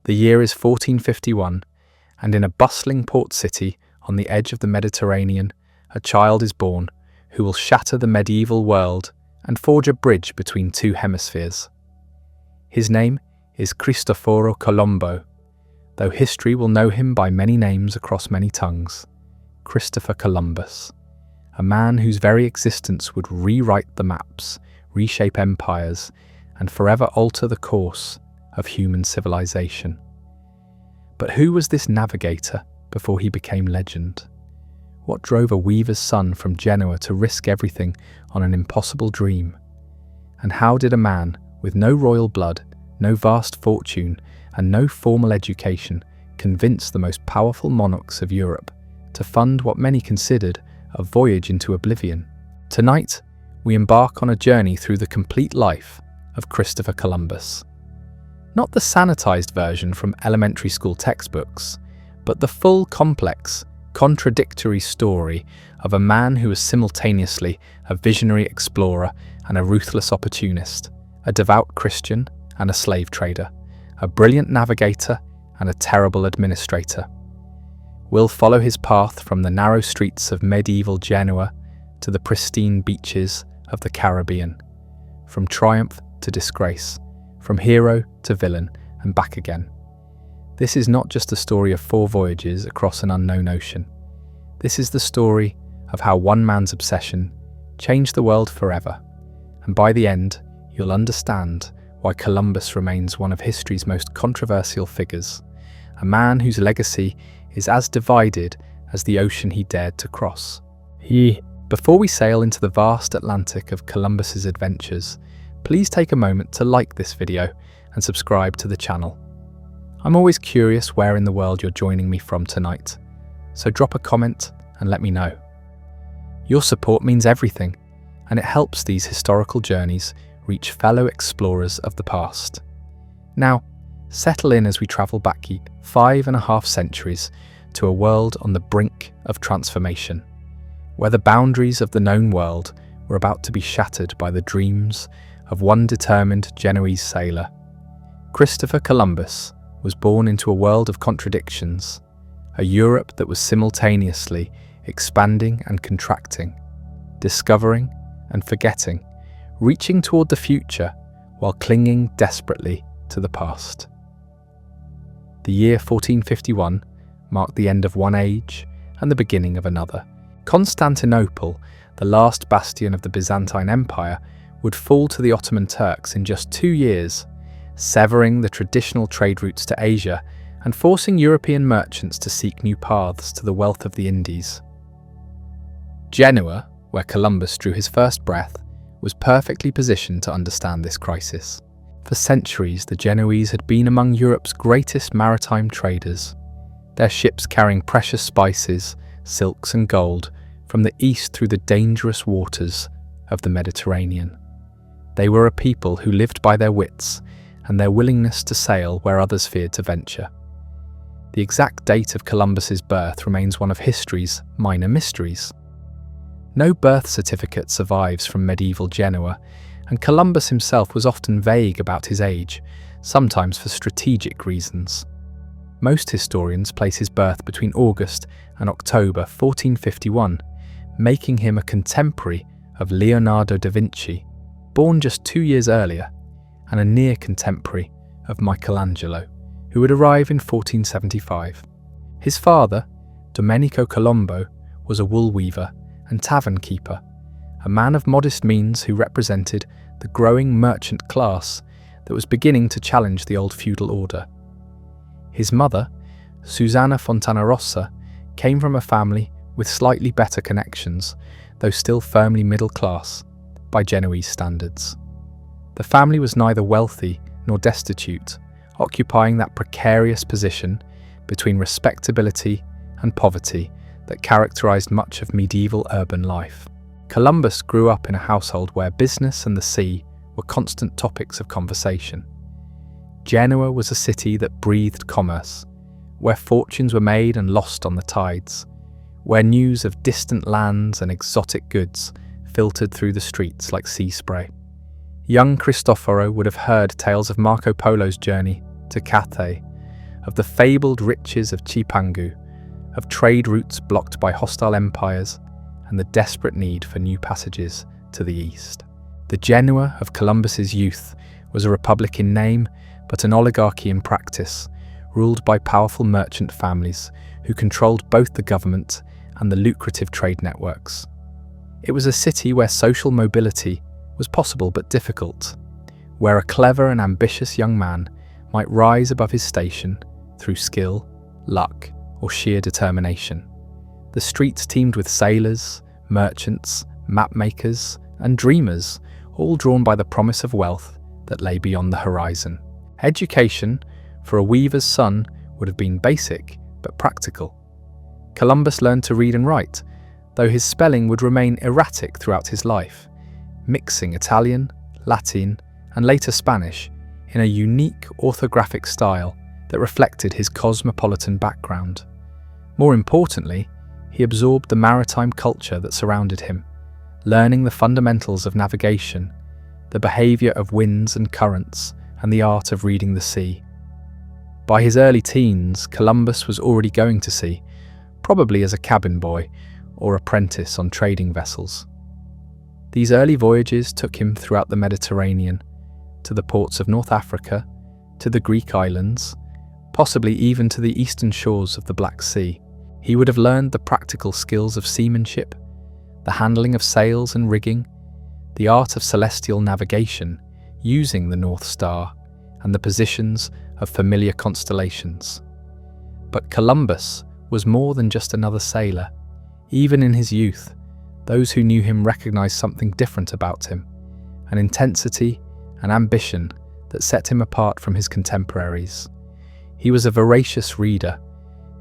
The year is 1451, and in a bustling port city on the edge of the Mediterranean, a child is born who will shatter the medieval world and forge a bridge between two hemispheres. His name is Cristoforo Colombo, though history will know him by many names across many tongues. Christopher Columbus, a man whose very existence would rewrite the maps, reshape empires, and forever alter the course of human civilization. But who was this navigator before he became legend? What drove a weaver's son from Genoa to risk everything on an impossible dream? And how did a man with no royal blood, no vast fortune, and no formal education convince the most powerful monarchs of Europe to fund what many considered a voyage into oblivion? Tonight, we embark on a journey through the complete life of Christopher Columbus. Not the sanitized version from elementary school textbooks, but the full, complex, contradictory story of a man who was simultaneously a visionary explorer and a ruthless opportunist, a devout Christian and a slave trader, a brilliant navigator and a terrible administrator. We'll follow his path from the narrow streets of medieval Genoa to the pristine beaches of the Caribbean, from triumph to disgrace, from hero to villain, and back again. This is not just a story of 4 voyages across an unknown ocean. This is the story of how one man's obsession changed the world forever. And by the end, you'll understand why Columbus remains one of history's most controversial figures, a man whose legacy is as divided as the ocean he dared to cross. Before we sail into the vast Atlantic of Columbus's adventures, please take a moment to like this video and subscribe to the channel. I'm always curious where in the world you're joining me from tonight, so drop a comment and let me know. Your support means everything, and it helps these historical journeys reach fellow explorers of the past. Now, settle in as we travel back 5.5 centuries to a world on the brink of transformation, where the boundaries of the known world were about to be shattered by the dreams of one determined Genoese sailor. Christopher Columbus was born into a world of contradictions, a Europe that was simultaneously expanding and contracting, discovering and forgetting, reaching toward the future while clinging desperately to the past. The year 1451 marked the end of one age and the beginning of another. Constantinople, the last bastion of the Byzantine Empire, would fall to the Ottoman Turks in just 2 years, severing the traditional trade routes to Asia and forcing European merchants to seek new paths to the wealth of the Indies. Genoa, where Columbus drew his first breath, was perfectly positioned to understand this crisis. For centuries, the Genoese had been among Europe's greatest maritime traders, their ships carrying precious spices, silks and gold from the east through the dangerous waters of the Mediterranean. They were a people who lived by their wits and their willingness to sail where others feared to venture. The exact date of Columbus's birth remains one of history's minor mysteries. No birth certificate survives from medieval Genoa, and Columbus himself was often vague about his age, sometimes for strategic reasons. Most historians place his birth between August and October 1451, making him a contemporary of Leonardo da Vinci, born just 2 years earlier, and a near contemporary of Michelangelo, who would arrive in 1475. His father, Domenico Colombo, was a wool weaver and tavern keeper, a man of modest means who represented the growing merchant class that was beginning to challenge the old feudal order. His mother, Susanna Fontanarossa, came from a family with slightly better connections, though still firmly middle class by Genoese standards. The family was neither wealthy nor destitute, occupying that precarious position between respectability and poverty that characterized much of medieval urban life. Columbus grew up in a household where business and the sea were constant topics of conversation. Genoa was a city that breathed commerce, where fortunes were made and lost on the tides, where news of distant lands and exotic goods filtered through the streets like sea spray. Young Cristoforo would have heard tales of Marco Polo's journey to Cathay, of the fabled riches of Chipangu, of trade routes blocked by hostile empires, and the desperate need for new passages to the east. The Genoa of Columbus's youth was a republic in name, but an oligarchy in practice, ruled by powerful merchant families who controlled both the government and the lucrative trade networks. It was a city where social mobility was possible but difficult, where a clever and ambitious young man might rise above his station through skill, luck, or sheer determination. The streets teemed with sailors, merchants, mapmakers, and dreamers, all drawn by the promise of wealth that lay beyond the horizon. Education, for a weaver's son, would have been basic but practical. Columbus learned to read and write, though his spelling would remain erratic throughout his life, mixing Italian, Latin, and later Spanish in a unique orthographic style that reflected his cosmopolitan background. More importantly, he absorbed the maritime culture that surrounded him, learning the fundamentals of navigation, the behaviour of winds and currents, and the art of reading the sea. By his early teens, Columbus was already going to sea, probably as a cabin boy or apprentice on trading vessels. These early voyages took him throughout the Mediterranean, to the ports of North Africa, to the Greek islands, possibly even to the eastern shores of the Black Sea. He would have learned the practical skills of seamanship, the handling of sails and rigging, the art of celestial navigation using the North Star, and the positions of familiar constellations. But Columbus was more than just another sailor. Even in his youth, those who knew him recognized something different about him, an intensity and ambition that set him apart from his contemporaries. He was a voracious reader,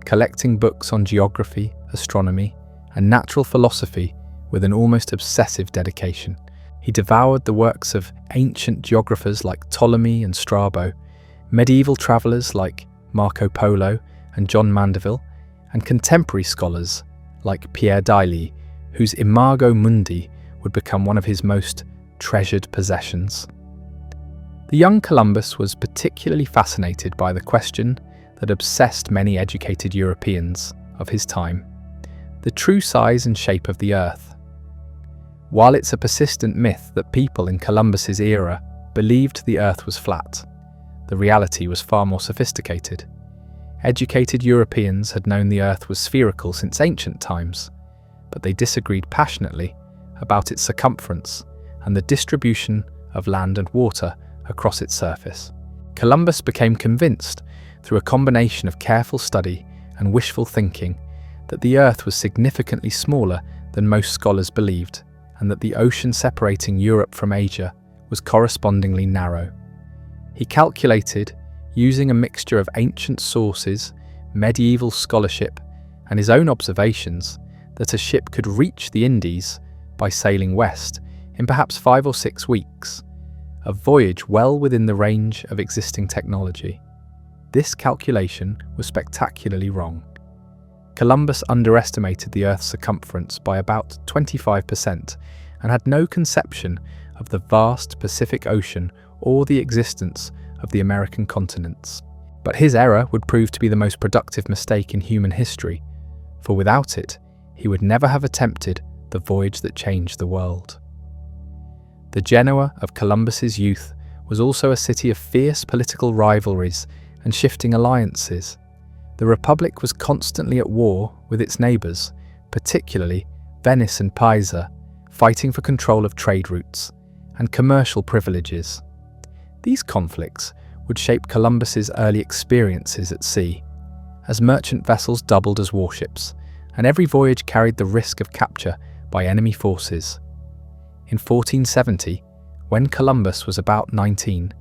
collecting books on geography, astronomy, and natural philosophy with an almost obsessive dedication. He devoured the works of ancient geographers like Ptolemy and Strabo, medieval travellers like Marco Polo and John Mandeville, and contemporary scholars like Pierre Dailly, whose Imago Mundi would become one of his most treasured possessions. The young Columbus was particularly fascinated by the question that obsessed many educated Europeans of his time: the true size and shape of the Earth. While it's a persistent myth that people in Columbus's era believed the Earth was flat, the reality was far more sophisticated. Educated Europeans had known the Earth was spherical since ancient times, but they disagreed passionately about its circumference and the distribution of land and water across its surface. Columbus became convinced, through a combination of careful study and wishful thinking, that the Earth was significantly smaller than most scholars believed, and that the ocean separating Europe from Asia was correspondingly narrow. He calculated, using a mixture of ancient sources, medieval scholarship, and his own observations, that a ship could reach the Indies by sailing west in perhaps 5 or 6 weeks, a voyage well within the range of existing technology. This calculation was spectacularly wrong. Columbus underestimated the Earth's circumference by about 25% and had no conception of the vast Pacific Ocean or the existence of the American continents. But his error would prove to be the most productive mistake in human history, for without it, he would never have attempted the voyage that changed the world. The Genoa of Columbus's youth was also a city of fierce political rivalries and shifting alliances. The Republic was constantly at war with its neighbours, particularly Venice and Pisa, fighting for control of trade routes and commercial privileges. These conflicts would shape Columbus's early experiences at sea, as merchant vessels doubled as warships, and every voyage carried the risk of capture by enemy forces. In 1470, when Columbus was about 19,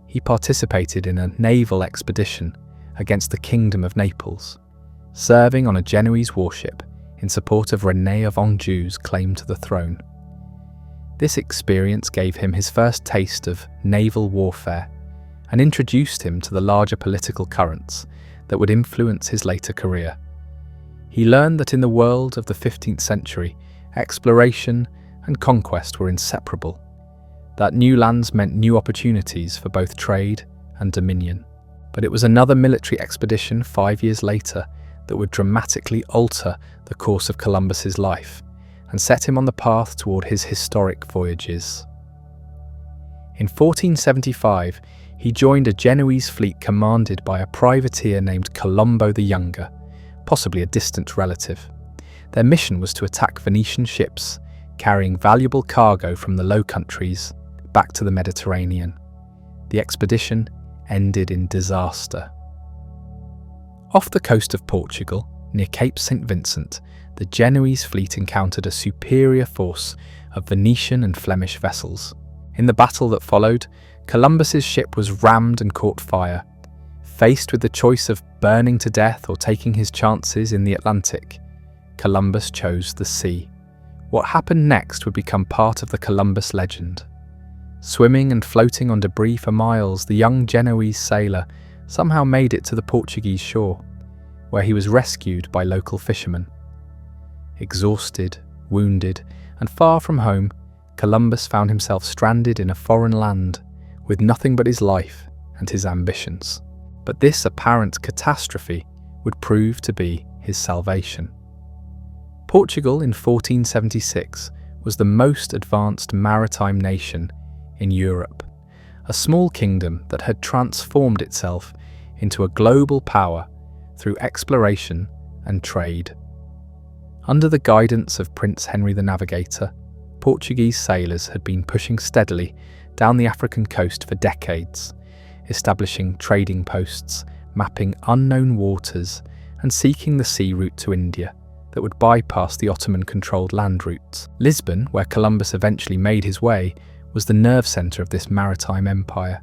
he participated in a naval expedition against the Kingdom of Naples, serving on a Genoese warship in support of René of Anjou's claim to the throne. This experience gave him his first taste of naval warfare and introduced him to the larger political currents that would influence his later career. He learned that in the world of the 15th century, exploration and conquest were inseparable, that new lands meant new opportunities for both trade and dominion. But it was another military expedition 5 years later that would dramatically alter the course of Columbus's life and set him on the path toward his historic voyages. In 1475, he joined a Genoese fleet commanded by a privateer named Colombo the Younger, possibly a distant relative. Their mission was to attack Venetian ships carrying valuable cargo from the Low Countries back to the Mediterranean. The expedition ended in disaster. Off the coast of Portugal, near Cape St. Vincent, the Genoese fleet encountered a superior force of Venetian and Flemish vessels. In the battle that followed, Columbus's ship was rammed and caught fire. Faced with the choice of burning to death or taking his chances in the Atlantic, Columbus chose the sea. What happened next would become part of the Columbus legend. Swimming and floating on debris for miles, the young Genoese sailor somehow made it to the Portuguese shore, where he was rescued by local fishermen. Exhausted, wounded, and far from home, Columbus found himself stranded in a foreign land with nothing but his life and his ambitions. But this apparent catastrophe would prove to be his salvation. Portugal in 1476 was the most advanced maritime nation in Europe, a small kingdom that had transformed itself into a global power through exploration and trade. Under the guidance of Prince Henry the Navigator, Portuguese sailors had been pushing steadily down the African coast for decades, establishing trading posts, mapping unknown waters, and seeking the sea route to India that would bypass the Ottoman-controlled land routes. Lisbon, where Columbus eventually made his way, was the nerve centre of this maritime empire.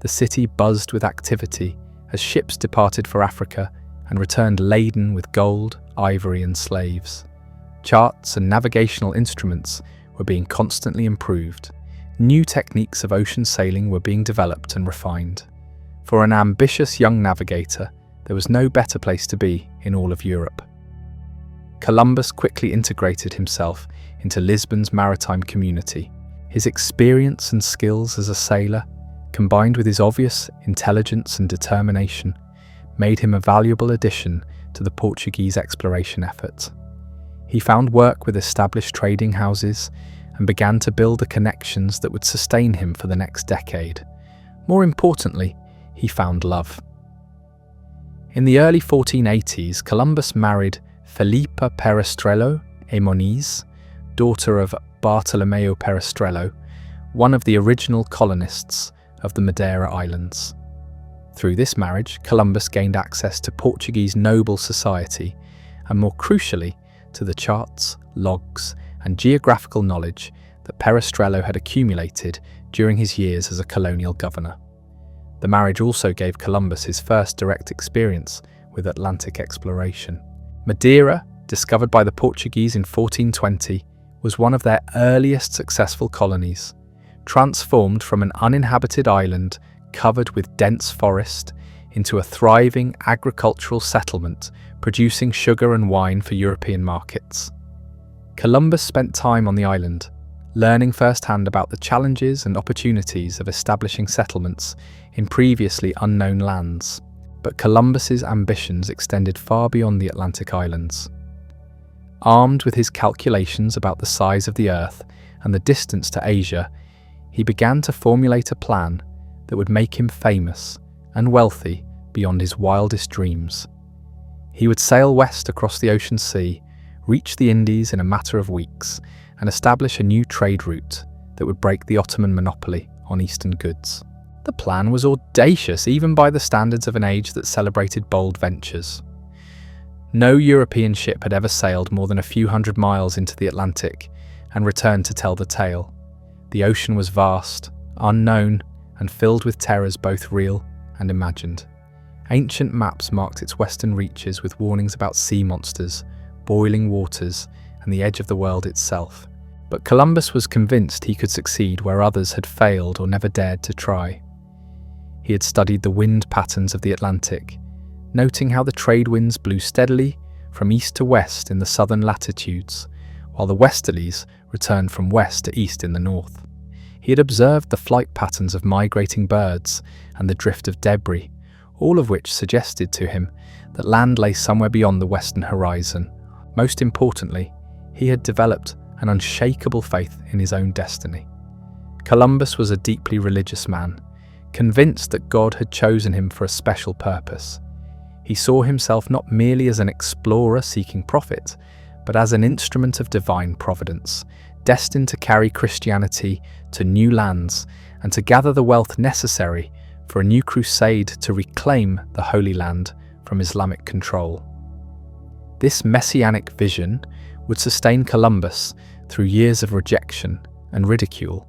The city buzzed with activity as ships departed for Africa and returned laden with gold, ivory, and slaves. Charts and navigational instruments were being constantly improved. New techniques of ocean sailing were being developed and refined. For an ambitious young navigator, there was no better place to be in all of Europe. Columbus quickly integrated himself into Lisbon's maritime community. His experience and skills as a sailor, combined with his obvious intelligence and determination, made him a valuable addition to the Portuguese exploration effort. He found work with established trading houses and began to build the connections that would sustain him for the next decade. More importantly, he found love. In the early 1480s, Columbus married Felipa Perestrello e Moniz, daughter of Bartolomeo Perestrello, one of the original colonists of the Madeira Islands. Through this marriage, Columbus gained access to Portuguese noble society and, more crucially, to the charts, logs, and geographical knowledge that Perestrello had accumulated during his years as a colonial governor. The marriage also gave Columbus his first direct experience with Atlantic exploration. Madeira, discovered by the Portuguese in 1420, was one of their earliest successful colonies. Transformed from an uninhabited island covered with dense forest into a thriving agricultural settlement producing sugar and wine for European markets. Columbus spent time on the island, learning firsthand about the challenges and opportunities of establishing settlements in previously unknown lands. But Columbus's ambitions extended far beyond the Atlantic islands. Armed with his calculations about the size of the Earth and the distance to Asia, he began to formulate a plan that would make him famous and wealthy beyond his wildest dreams. He would sail west across the ocean sea, reach the Indies in a matter of weeks, and establish a new trade route that would break the Ottoman monopoly on Eastern goods. The plan was audacious even by the standards of an age that celebrated bold ventures. No European ship had ever sailed more than a few hundred miles into the Atlantic and returned to tell the tale. The ocean was vast, unknown, and filled with terrors both real and imagined. Ancient maps marked its western reaches with warnings about sea monsters, boiling waters, and the edge of the world itself. But Columbus was convinced he could succeed where others had failed or never dared to try. He had studied the wind patterns of the Atlantic, noting how the trade winds blew steadily from east to west in the southern latitudes, while the westerlies returned from west to east in the north. He had observed the flight patterns of migrating birds and the drift of debris, all of which suggested to him that land lay somewhere beyond the western horizon. Most importantly, he had developed an unshakable faith in his own destiny. Columbus was a deeply religious man, convinced that God had chosen him for a special purpose. He saw himself not merely as an explorer seeking profit, but as an instrument of divine providence, destined to carry Christianity to new lands and to gather the wealth necessary for a new crusade to reclaim the Holy Land from Islamic control. This messianic vision would sustain Columbus through years of rejection and ridicule,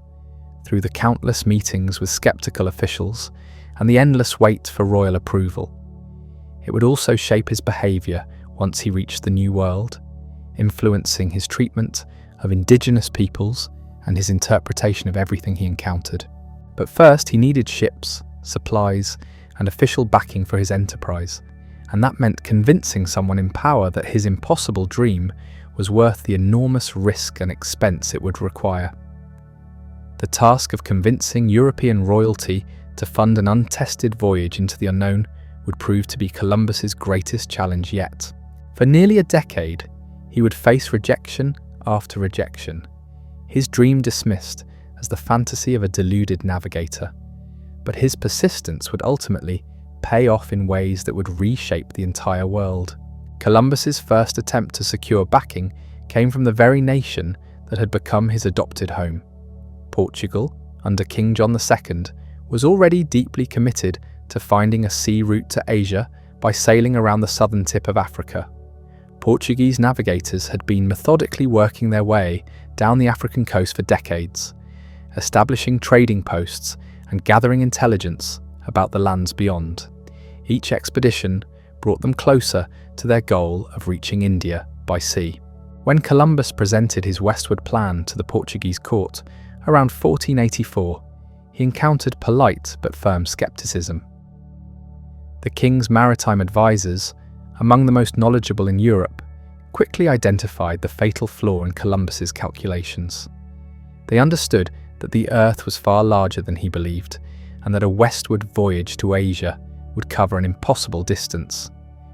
through the countless meetings with skeptical officials and the endless wait for royal approval. It would also shape his behaviour once he reached the New World, influencing his treatment of indigenous peoples and his interpretation of everything he encountered. But first, he needed ships, supplies, and official backing for his enterprise, and that meant convincing someone in power that his impossible dream was worth the enormous risk and expense it would require. The task of convincing European royalty to fund an untested voyage into the unknown would prove to be Columbus's greatest challenge yet. For nearly a decade, he would face rejection after rejection, his dream dismissed as the fantasy of a deluded navigator. But his persistence would ultimately pay off in ways that would reshape the entire world. Columbus's first attempt to secure backing came from the very nation that had become his adopted home. Portugal, under King John II, was already deeply committed to finding a sea route to Asia by sailing around the southern tip of Africa. Portuguese navigators had been methodically working their way down the African coast for decades, establishing trading posts and gathering intelligence about the lands beyond. Each expedition brought them closer to their goal of reaching India by sea. When Columbus presented his westward plan to the Portuguese court around 1484, he encountered polite but firm skepticism. The king's maritime advisors, among the most knowledgeable in Europe, quickly identified the fatal flaw in Columbus's calculations. They understood that the Earth was far larger than he believed, and that a westward voyage to Asia would cover an impossible distance.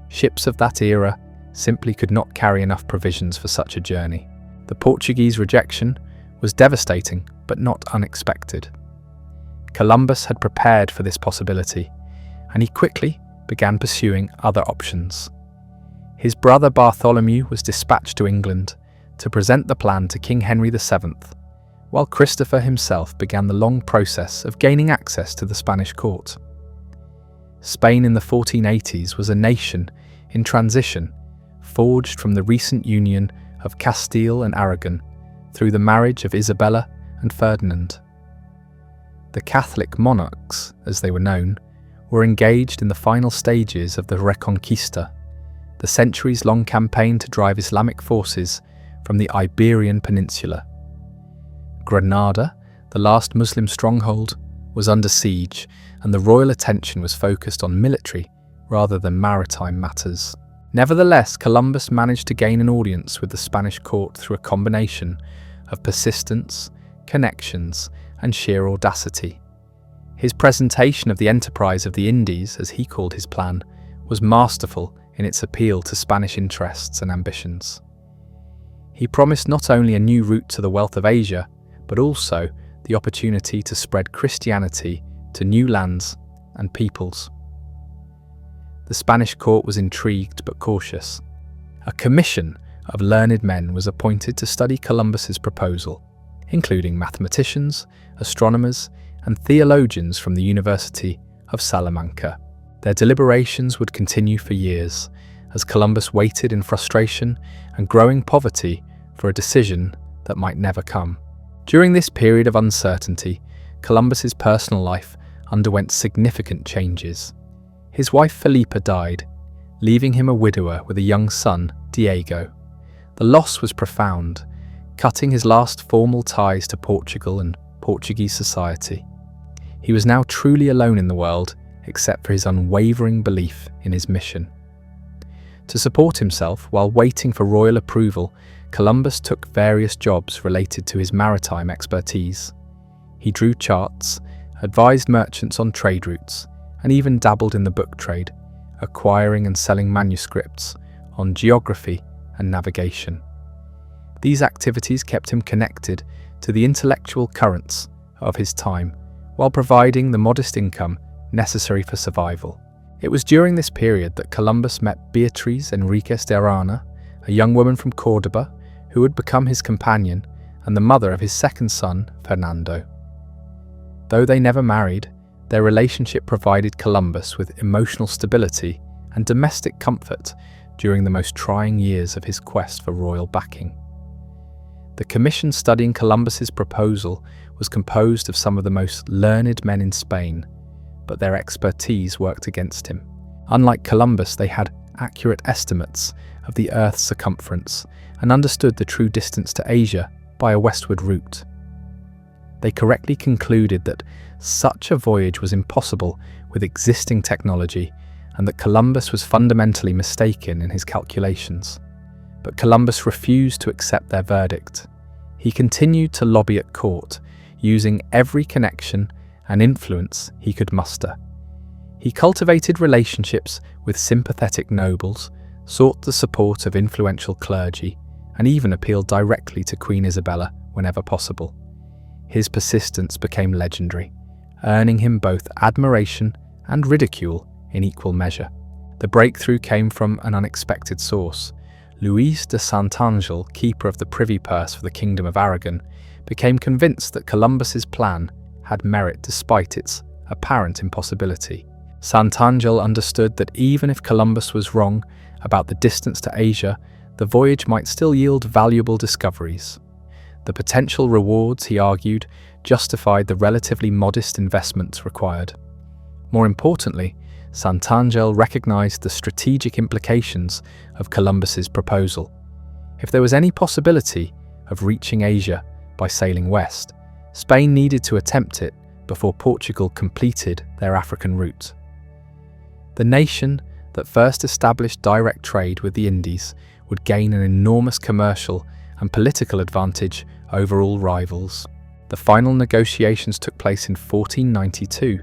Ships of that era simply could not carry enough provisions for such a journey. The Portuguese rejection was devastating, but not unexpected. Columbus had prepared for this possibility, and he quickly began pursuing other options. His brother Bartholomew was dispatched to England to present the plan to King Henry VII, while Christopher himself began the long process of gaining access to the Spanish court. Spain in the 1480s was a nation in transition, forged from the recent union of Castile and Aragon through the marriage of Isabella and Ferdinand. The Catholic monarchs, as they were known, were engaged in the final stages of the Reconquista, the centuries-long campaign to drive Islamic forces from the Iberian Peninsula. Granada, the last Muslim stronghold, was under siege, and the royal attention was focused on military rather than maritime matters. Nevertheless, Columbus managed to gain an audience with the Spanish court through a combination of persistence, connections, and sheer audacity. His presentation of the enterprise of the Indies, as he called his plan, was masterful in its appeal to Spanish interests and ambitions. He promised not only a new route to the wealth of Asia, but also the opportunity to spread Christianity to new lands and peoples. The Spanish court was intrigued but cautious. A commission of learned men was appointed to study Columbus's proposal, including mathematicians, astronomers, and theologians from the University of Salamanca. Their deliberations would continue for years, as Columbus waited in frustration and growing poverty for a decision that might never come. During this period of uncertainty, Columbus's personal life underwent significant changes. His wife Felipa died, leaving him a widower with a young son, Diego. The loss was profound, cutting his last formal ties to Portugal and Portuguese society. He was now truly alone in the world, except for his unwavering belief in his mission. To support himself while waiting for royal approval, Columbus took various jobs related to his maritime expertise. He drew charts, advised merchants on trade routes, and even dabbled in the book trade, acquiring and selling manuscripts on geography and navigation. These activities kept him connected to the intellectual currents of his time, while providing the modest income necessary for survival. It was during this period that Columbus met Beatriz Enriquez de Arana, a young woman from Córdoba, who would become his companion and the mother of his second son, Fernando. Though they never married, their relationship provided Columbus with emotional stability and domestic comfort during the most trying years of his quest for royal backing. The commission studying Columbus's proposal was composed of some of the most learned men in Spain, but their expertise worked against him. Unlike Columbus, they had accurate estimates of the Earth's circumference and understood the true distance to Asia by a westward route. They correctly concluded that such a voyage was impossible with existing technology and that Columbus was fundamentally mistaken in his calculations. But Columbus refused to accept their verdict. He continued to lobby at court, using every connection and influence he could muster. He cultivated relationships with sympathetic nobles, sought the support of influential clergy, and even appealed directly to Queen Isabella whenever possible. His persistence became legendary, earning him both admiration and ridicule in equal measure. The breakthrough came from an unexpected source. Luis de Santangel, keeper of the privy purse for the Kingdom of Aragon, became convinced that Columbus's plan had merit despite its apparent impossibility. Santangel understood that even if Columbus was wrong about the distance to Asia, the voyage might still yield valuable discoveries. The potential rewards, he argued, justified the relatively modest investments required. More importantly, Santangel recognized the strategic implications of Columbus's proposal. If there was any possibility of reaching Asia by sailing west, Spain needed to attempt it before Portugal completed their African route. The nation that first established direct trade with the Indies would gain an enormous commercial and political advantage over all rivals. The final negotiations took place in 1492,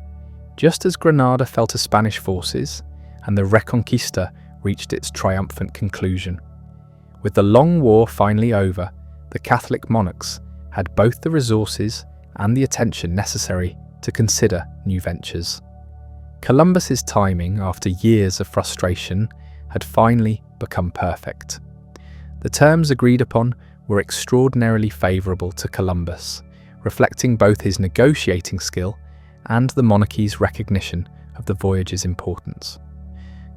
just as Granada fell to Spanish forces and the Reconquista reached its triumphant conclusion. With the long war finally over, the Catholic monarchs had both the resources and the attention necessary to consider new ventures. Columbus's timing, after years of frustration, had finally become perfect. The terms agreed upon were extraordinarily favourable to Columbus, reflecting both his negotiating skill and the monarchy's recognition of the voyage's importance.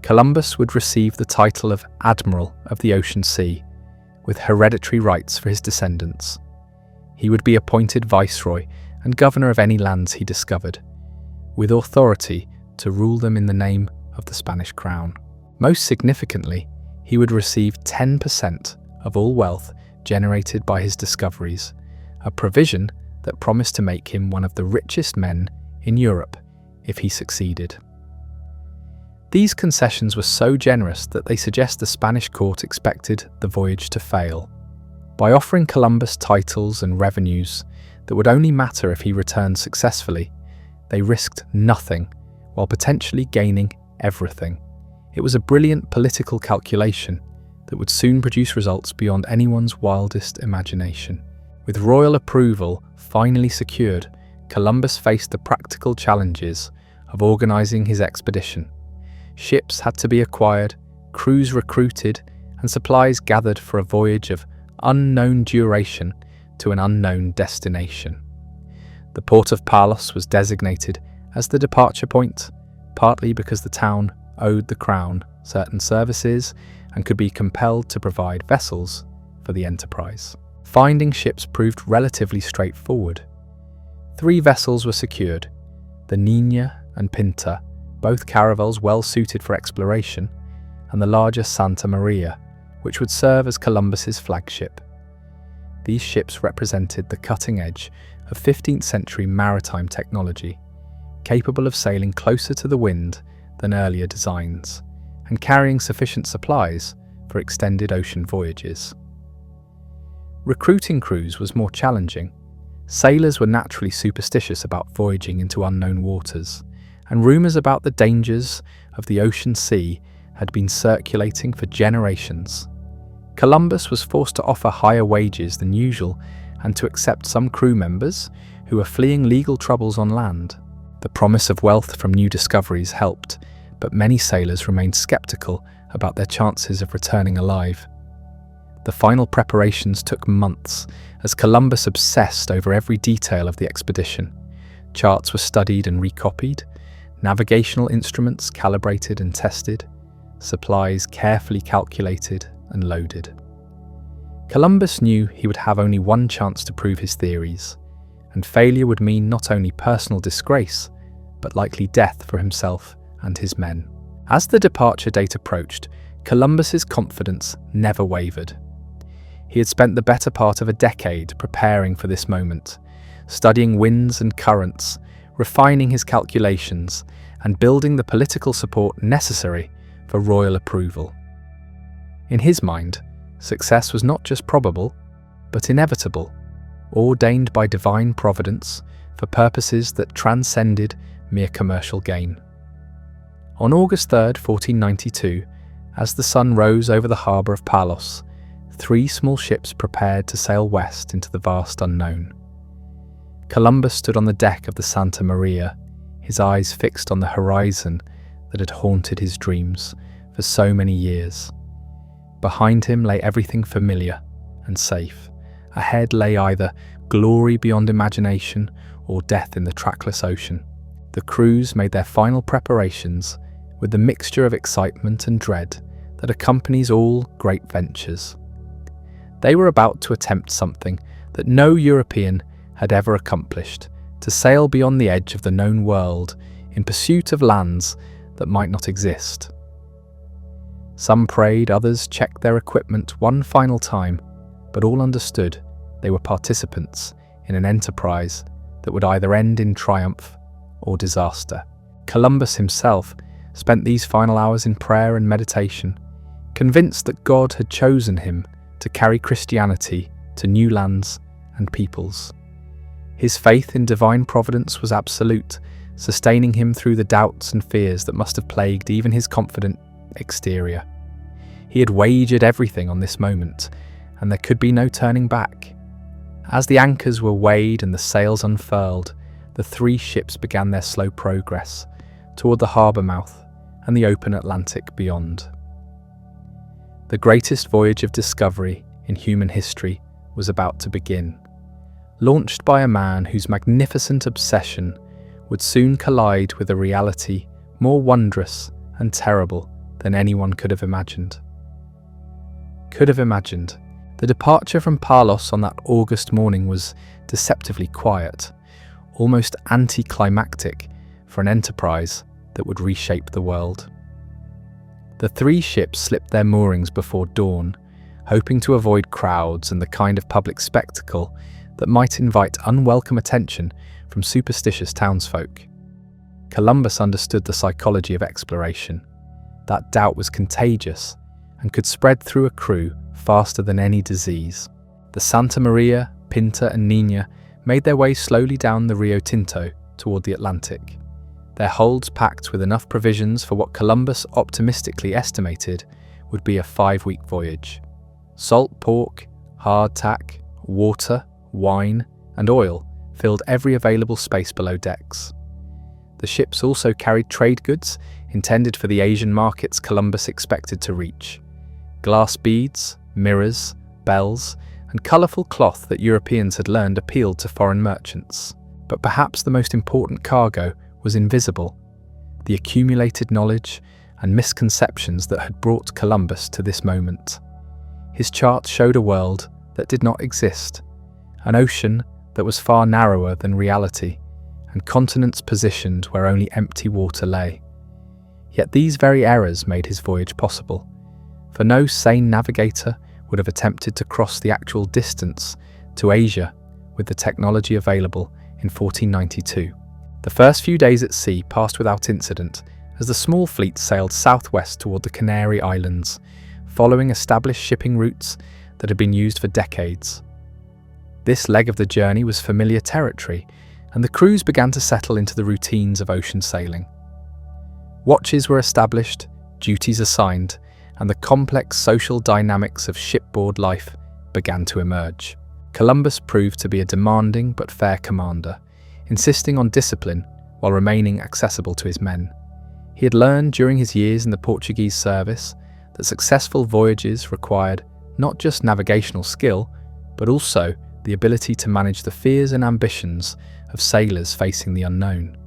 Columbus would receive the title of Admiral of the Ocean Sea, with hereditary rights for his descendants. He would be appointed viceroy and governor of any lands he discovered, with authority to rule them in the name of the Spanish crown. Most significantly, he would receive 10% of all wealth generated by his discoveries, a provision that promised to make him one of the richest men in Europe if he succeeded. These concessions were so generous that they suggest the Spanish court expected the voyage to fail. By offering Columbus titles and revenues that would only matter if he returned successfully, they risked nothing while potentially gaining everything. It was a brilliant political calculation that would soon produce results beyond anyone's wildest imagination. With royal approval finally secured, Columbus faced the practical challenges of organising his expedition. Ships had to be acquired, crews recruited, and supplies gathered for a voyage of unknown duration to an unknown destination. The port of Palos was designated as the departure point, partly because the town owed the crown certain services and could be compelled to provide vessels for the enterprise. Finding ships proved relatively straightforward. 3 vessels were secured, the Niña and Pinta, both caravels well suited for exploration, and the larger Santa Maria, which would serve as Columbus's flagship. These ships represented the cutting edge of 15th century maritime technology, capable of sailing closer to the wind than earlier designs, and carrying sufficient supplies for extended ocean voyages. Recruiting crews was more challenging. Sailors were naturally superstitious about voyaging into unknown waters, and rumours about the dangers of the ocean sea had been circulating for generations. Columbus was forced to offer higher wages than usual and to accept some crew members who were fleeing legal troubles on land. The promise of wealth from new discoveries helped, but many sailors remained sceptical about their chances of returning alive. The final preparations took months, as Columbus obsessed over every detail of the expedition. Charts were studied and recopied, navigational instruments calibrated and tested, supplies carefully calculated and loaded. Columbus knew he would have only one chance to prove his theories, and failure would mean not only personal disgrace, but likely death for himself and his men. As the departure date approached, Columbus's confidence never wavered. He had spent the better part of a decade preparing for this moment, studying winds and currents, refining his calculations, and building the political support necessary for royal approval. In his mind, success was not just probable, but inevitable, ordained by divine providence for purposes that transcended mere commercial gain. On August 3, 1492, as the sun rose over the harbour of Palos, 3 small ships prepared to sail west into the vast unknown. Columbus stood on the deck of the Santa Maria, his eyes fixed on the horizon that had haunted his dreams for so many years. Behind him lay everything familiar and safe. Ahead lay either glory beyond imagination or death in the trackless ocean. The crews made their final preparations with the mixture of excitement and dread that accompanies all great ventures. They were about to attempt something that no European had ever accomplished, to sail beyond the edge of the known world in pursuit of lands that might not exist. Some prayed, others checked their equipment one final time, but all understood they were participants in an enterprise that would either end in triumph or disaster. Columbus himself spent these final hours in prayer and meditation, convinced that God had chosen him to carry Christianity to new lands and peoples. His faith in divine providence was absolute, sustaining him through the doubts and fears that must have plagued even his confident exterior. He had wagered everything on this moment, and there could be no turning back. As the anchors were weighed and the sails unfurled, the 3 ships began their slow progress toward the harbour mouth and the open Atlantic beyond. The greatest voyage of discovery in human history was about to begin, launched by a man whose magnificent obsession would soon collide with a reality more wondrous and terrible than anyone could have imagined. The departure from Palos on that August morning was deceptively quiet, almost anticlimactic for an enterprise that would reshape the world. The 3 ships slipped their moorings before dawn, hoping to avoid crowds and the kind of public spectacle that might invite unwelcome attention from superstitious townsfolk. Columbus understood the psychology of exploration. That doubt was contagious and could spread through a crew faster than any disease. The Santa Maria, Pinta and Nina made their way slowly down the Rio Tinto toward the Atlantic, their holds packed with enough provisions for what Columbus optimistically estimated would be a 5-week voyage. Salt pork, hardtack, water, wine and oil filled every available space below decks. The ships also carried trade goods intended for the Asian markets Columbus expected to reach. Glass beads, mirrors, bells, and colourful cloth that Europeans had learned appealed to foreign merchants. But perhaps the most important cargo was invisible, the accumulated knowledge and misconceptions that had brought Columbus to this moment. His charts showed a world that did not exist, an ocean that was far narrower than reality, and continents positioned where only empty water lay. Yet these very errors made his voyage possible, for no sane navigator would have attempted to cross the actual distance to Asia with the technology available in 1492. The first few days at sea passed without incident as the small fleet sailed southwest toward the Canary Islands, following established shipping routes that had been used for decades. This leg of the journey was familiar territory, and the crews began to settle into the routines of ocean sailing. Watches were established, duties assigned, and the complex social dynamics of shipboard life began to emerge. Columbus proved to be a demanding but fair commander, insisting on discipline while remaining accessible to his men. He had learned during his years in the Portuguese service that successful voyages required not just navigational skill, but also the ability to manage the fears and ambitions of sailors facing the unknown.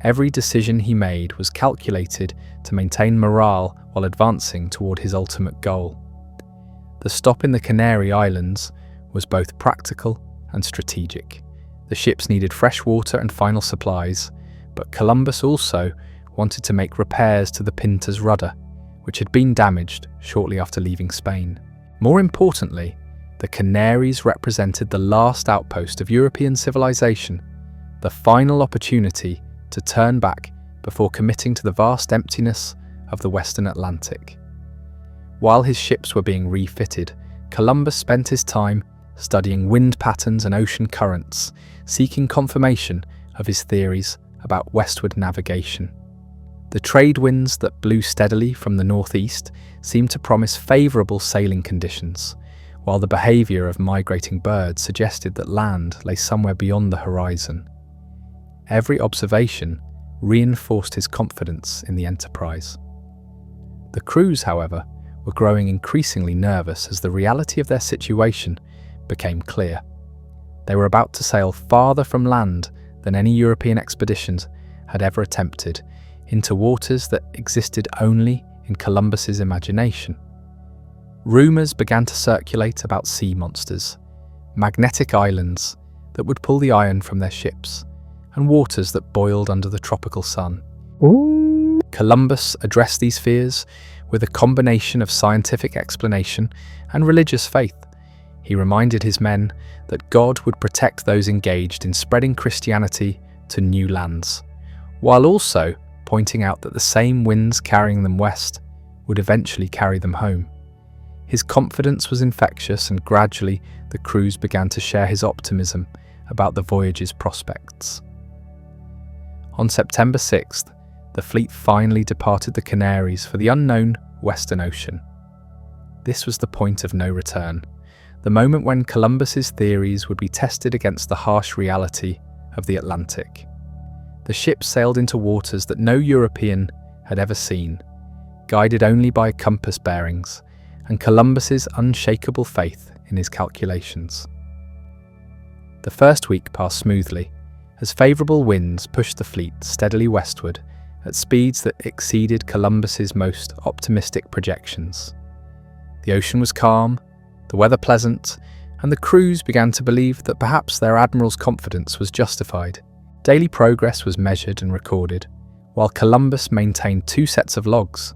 Every decision he made was calculated to maintain morale while advancing toward his ultimate goal. The stop in the Canary Islands was both practical and strategic. The ships needed fresh water and final supplies, but Columbus also wanted to make repairs to the Pinta's rudder, which had been damaged shortly after leaving Spain. More importantly, the Canaries represented the last outpost of European civilization, the final opportunity to turn back before committing to the vast emptiness of the Western Atlantic. While his ships were being refitted, Columbus spent his time studying wind patterns and ocean currents, seeking confirmation of his theories about westward navigation. The trade winds that blew steadily from the northeast seemed to promise favourable sailing conditions, while the behaviour of migrating birds suggested that land lay somewhere beyond the horizon. Every observation reinforced his confidence in the enterprise. The crews, however, were growing increasingly nervous as the reality of their situation became clear. They were about to sail farther from land than any European expeditions had ever attempted, into waters that existed only in Columbus's imagination. Rumours began to circulate about sea monsters, magnetic islands that would pull the iron from their ships, and waters that boiled under the tropical sun. Ooh. Columbus addressed these fears with a combination of scientific explanation and religious faith. He reminded his men that God would protect those engaged in spreading Christianity to new lands, while also pointing out that the same winds carrying them west would eventually carry them home. His confidence was infectious, and gradually the crews began to share his optimism about the voyage's prospects. On September 6th, the fleet finally departed the Canaries for the unknown Western Ocean. This was the point of no return, the moment when Columbus's theories would be tested against the harsh reality of the Atlantic. The ship sailed into waters that no European had ever seen, guided only by compass bearings and Columbus's unshakable faith in his calculations. The first week passed smoothly, as favourable winds pushed the fleet steadily westward at speeds that exceeded Columbus's most optimistic projections. The ocean was calm, the weather pleasant, and the crews began to believe that perhaps their admiral's confidence was justified. Daily progress was measured and recorded, while Columbus maintained 2 sets of logs,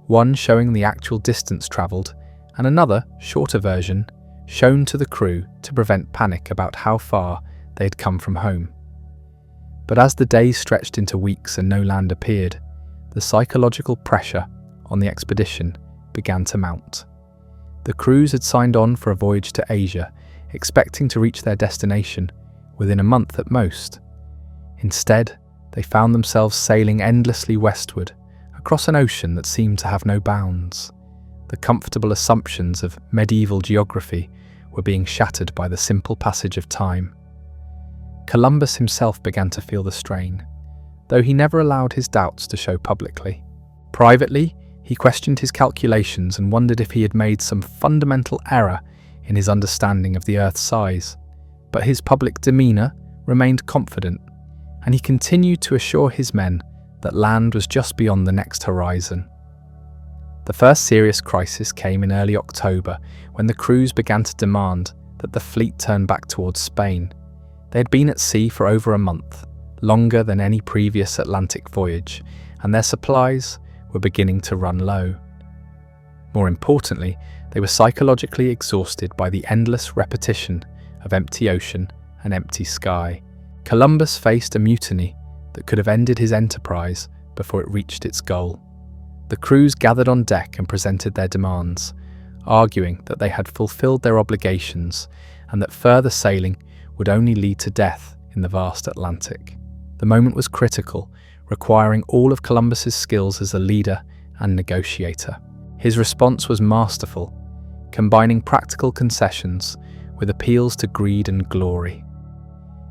one showing the actual distance travelled and another, shorter version, shown to the crew to prevent panic about how far they had come from home. But as the days stretched into weeks and no land appeared, the psychological pressure on the expedition began to mount. The crews had signed on for a voyage to Asia, expecting to reach their destination within a month at most. Instead, they found themselves sailing endlessly westward, across an ocean that seemed to have no bounds. The comfortable assumptions of medieval geography were being shattered by the simple passage of time. Columbus himself began to feel the strain, though he never allowed his doubts to show publicly. Privately, he questioned his calculations and wondered if he had made some fundamental error in his understanding of the Earth's size. But his public demeanour remained confident, and he continued to assure his men that land was just beyond the next horizon. The first serious crisis came in early October, when the crews began to demand that the fleet turn back towards Spain. They had been at sea for over a month, longer than any previous Atlantic voyage, and their supplies were beginning to run low. More importantly, they were psychologically exhausted by the endless repetition of empty ocean and empty sky. Columbus faced a mutiny that could have ended his enterprise before it reached its goal. The crews gathered on deck and presented their demands, arguing that they had fulfilled their obligations and that further sailing would only lead to death in the vast Atlantic. The moment was critical, requiring all of Columbus's skills as a leader and negotiator. His response was masterful, combining practical concessions with appeals to greed and glory.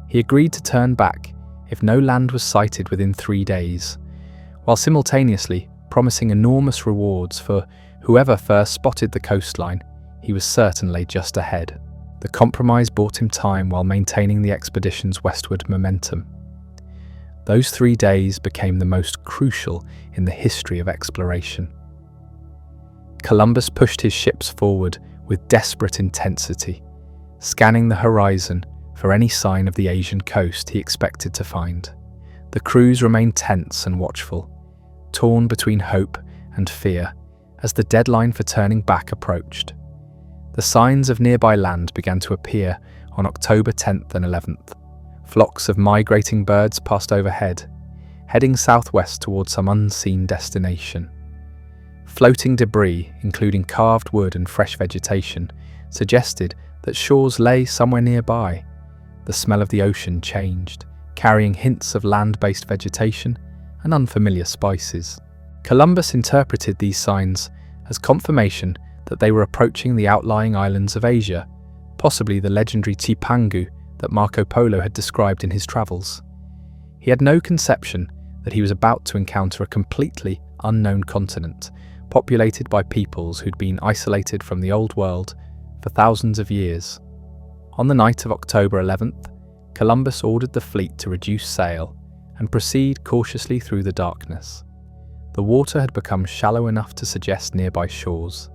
He agreed to turn back if no land was sighted within 3 days, while simultaneously promising enormous rewards for whoever first spotted the coastline he was certain lay just ahead. The compromise bought him time while maintaining the expedition's westward momentum. Those 3 days became the most crucial in the history of exploration. Columbus pushed his ships forward with desperate intensity, scanning the horizon for any sign of the Asian coast he expected to find. The crews remained tense and watchful, torn between hope and fear as the deadline for turning back approached. The signs of nearby land began to appear on October 10th and 11th. Flocks of migrating birds passed overhead, heading southwest towards some unseen destination. Floating debris, including carved wood and fresh vegetation, suggested that shores lay somewhere nearby. The smell of the ocean changed, carrying hints of land-based vegetation and unfamiliar spices. Columbus interpreted these signs as confirmation that they were approaching the outlying islands of Asia, possibly the legendary Cipangu that Marco Polo had described in his travels. He had no conception that he was about to encounter a completely unknown continent, populated by peoples who'd been isolated from the Old World for thousands of years. On the night of October 11th, Columbus ordered the fleet to reduce sail and proceed cautiously through the darkness. The water had become shallow enough to suggest nearby shores,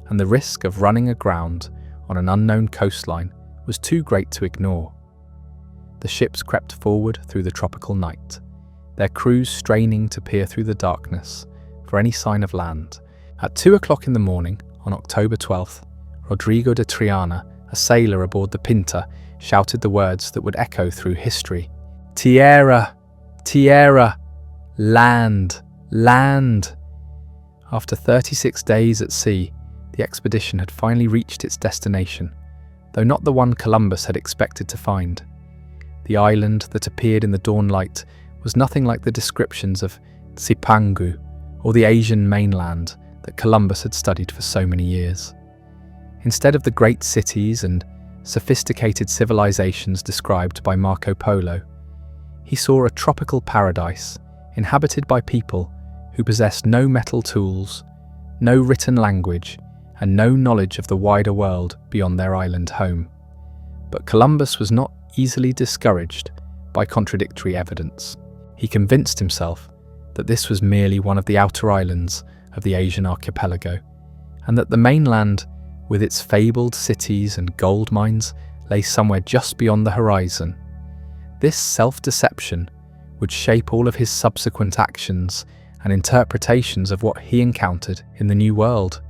and the risk of running aground on an unknown coastline was too great to ignore. The ships crept forward through the tropical night, their crews straining to peer through the darkness for any sign of land. At 2 o'clock in the morning, on October 12th, Rodrigo de Triana, a sailor aboard the Pinta, shouted the words that would echo through history. "Tierra! Tierra! Land! Land!" After 36 days at sea, the expedition had finally reached its destination, though not the one Columbus had expected to find. The island that appeared in the dawn light was nothing like the descriptions of Cipangu or the Asian mainland that Columbus had studied for so many years. Instead of the great cities and sophisticated civilizations described by Marco Polo, he saw a tropical paradise inhabited by people who possessed no metal tools, no written language, and no knowledge of the wider world beyond their island home. But Columbus was not easily discouraged by contradictory evidence. He convinced himself that this was merely one of the outer islands of the Asian archipelago, and that the mainland, with its fabled cities and gold mines, lay somewhere just beyond the horizon. This self-deception would shape all of his subsequent actions and interpretations of what he encountered in the New World.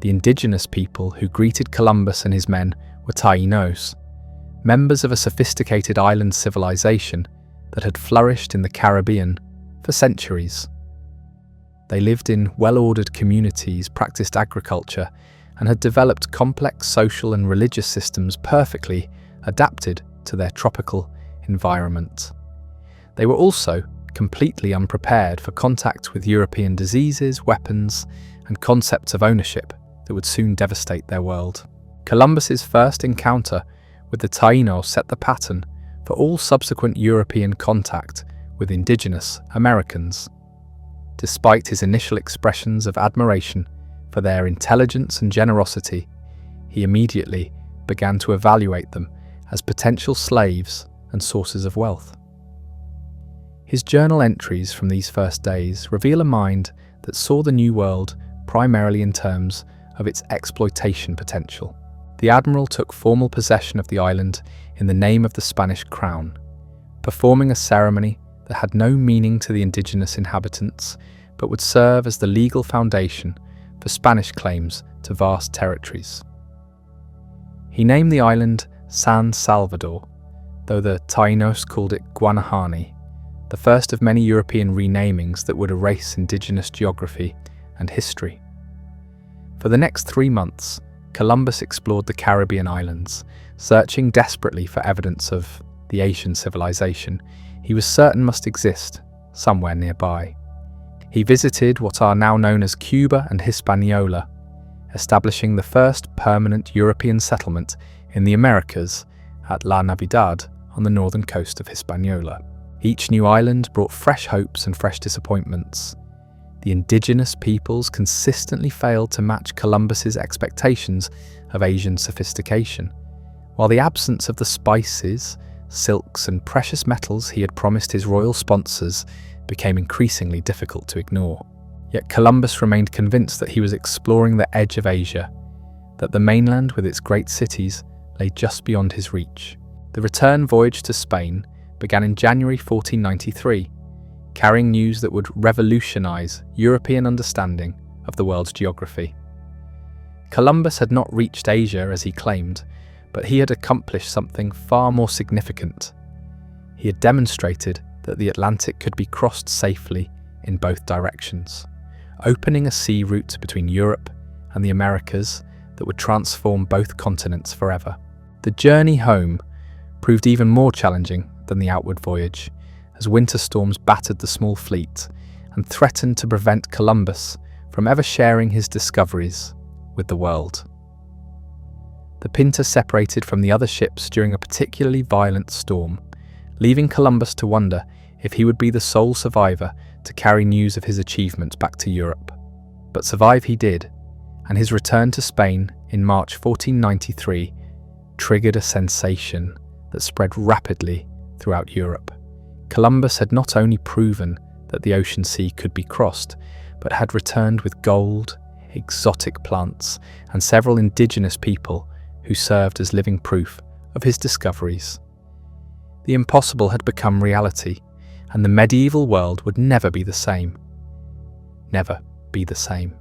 The indigenous people who greeted Columbus and his men were Taínos, members of a sophisticated island civilization that had flourished in the Caribbean for centuries. They lived in well-ordered communities, practiced agriculture, and had developed complex social and religious systems perfectly adapted to their tropical environment. They were also completely unprepared for contact with European diseases, weapons, and concepts of ownership that would soon devastate their world. Columbus's first encounter with the Taínos set the pattern for all subsequent European contact with indigenous Americans. Despite his initial expressions of admiration for their intelligence and generosity, he immediately began to evaluate them as potential slaves and sources of wealth. His journal entries from these first days reveal a mind that saw the New World primarily in terms of its exploitation potential. The admiral took formal possession of the island in the name of the Spanish crown, performing a ceremony that had no meaning to the indigenous inhabitants, but would serve as the legal foundation for Spanish claims to vast territories. He named the island San Salvador, though the Taínos called it Guanahani, the first of many European renamings that would erase indigenous geography and history. For the next 3 months, Columbus explored the Caribbean islands, searching desperately for evidence of the Asian civilization he was certain must exist somewhere nearby. He visited what are now known as Cuba and Hispaniola, establishing the first permanent European settlement in the Americas at La Navidad on the northern coast of Hispaniola. Each new island brought fresh hopes and fresh disappointments. The indigenous peoples consistently failed to match Columbus's expectations of Asian sophistication, while the absence of the spices, silks and precious metals he had promised his royal sponsors became increasingly difficult to ignore. Yet Columbus remained convinced that he was exploring the edge of Asia, that the mainland with its great cities lay just beyond his reach. The return voyage to Spain began in January 1493, carrying news that would revolutionize European understanding of the world's geography. Columbus had not reached Asia as he claimed, but he had accomplished something far more significant. He had demonstrated that the Atlantic could be crossed safely in both directions, opening a sea route between Europe and the Americas that would transform both continents forever. The journey home proved even more challenging than the outward voyage, as winter storms battered the small fleet and threatened to prevent Columbus from ever sharing his discoveries with the world. The Pinta separated from the other ships during a particularly violent storm, leaving Columbus to wonder if he would be the sole survivor to carry news of his achievements back to Europe. But survive he did, and his return to Spain in March 1493 triggered a sensation that spread rapidly throughout Europe. Columbus had not only proven that the ocean sea could be crossed, but had returned with gold, exotic plants, and several indigenous people who served as living proof of his discoveries. The impossible had become reality, and the medieval world would never be the same. Never be the same.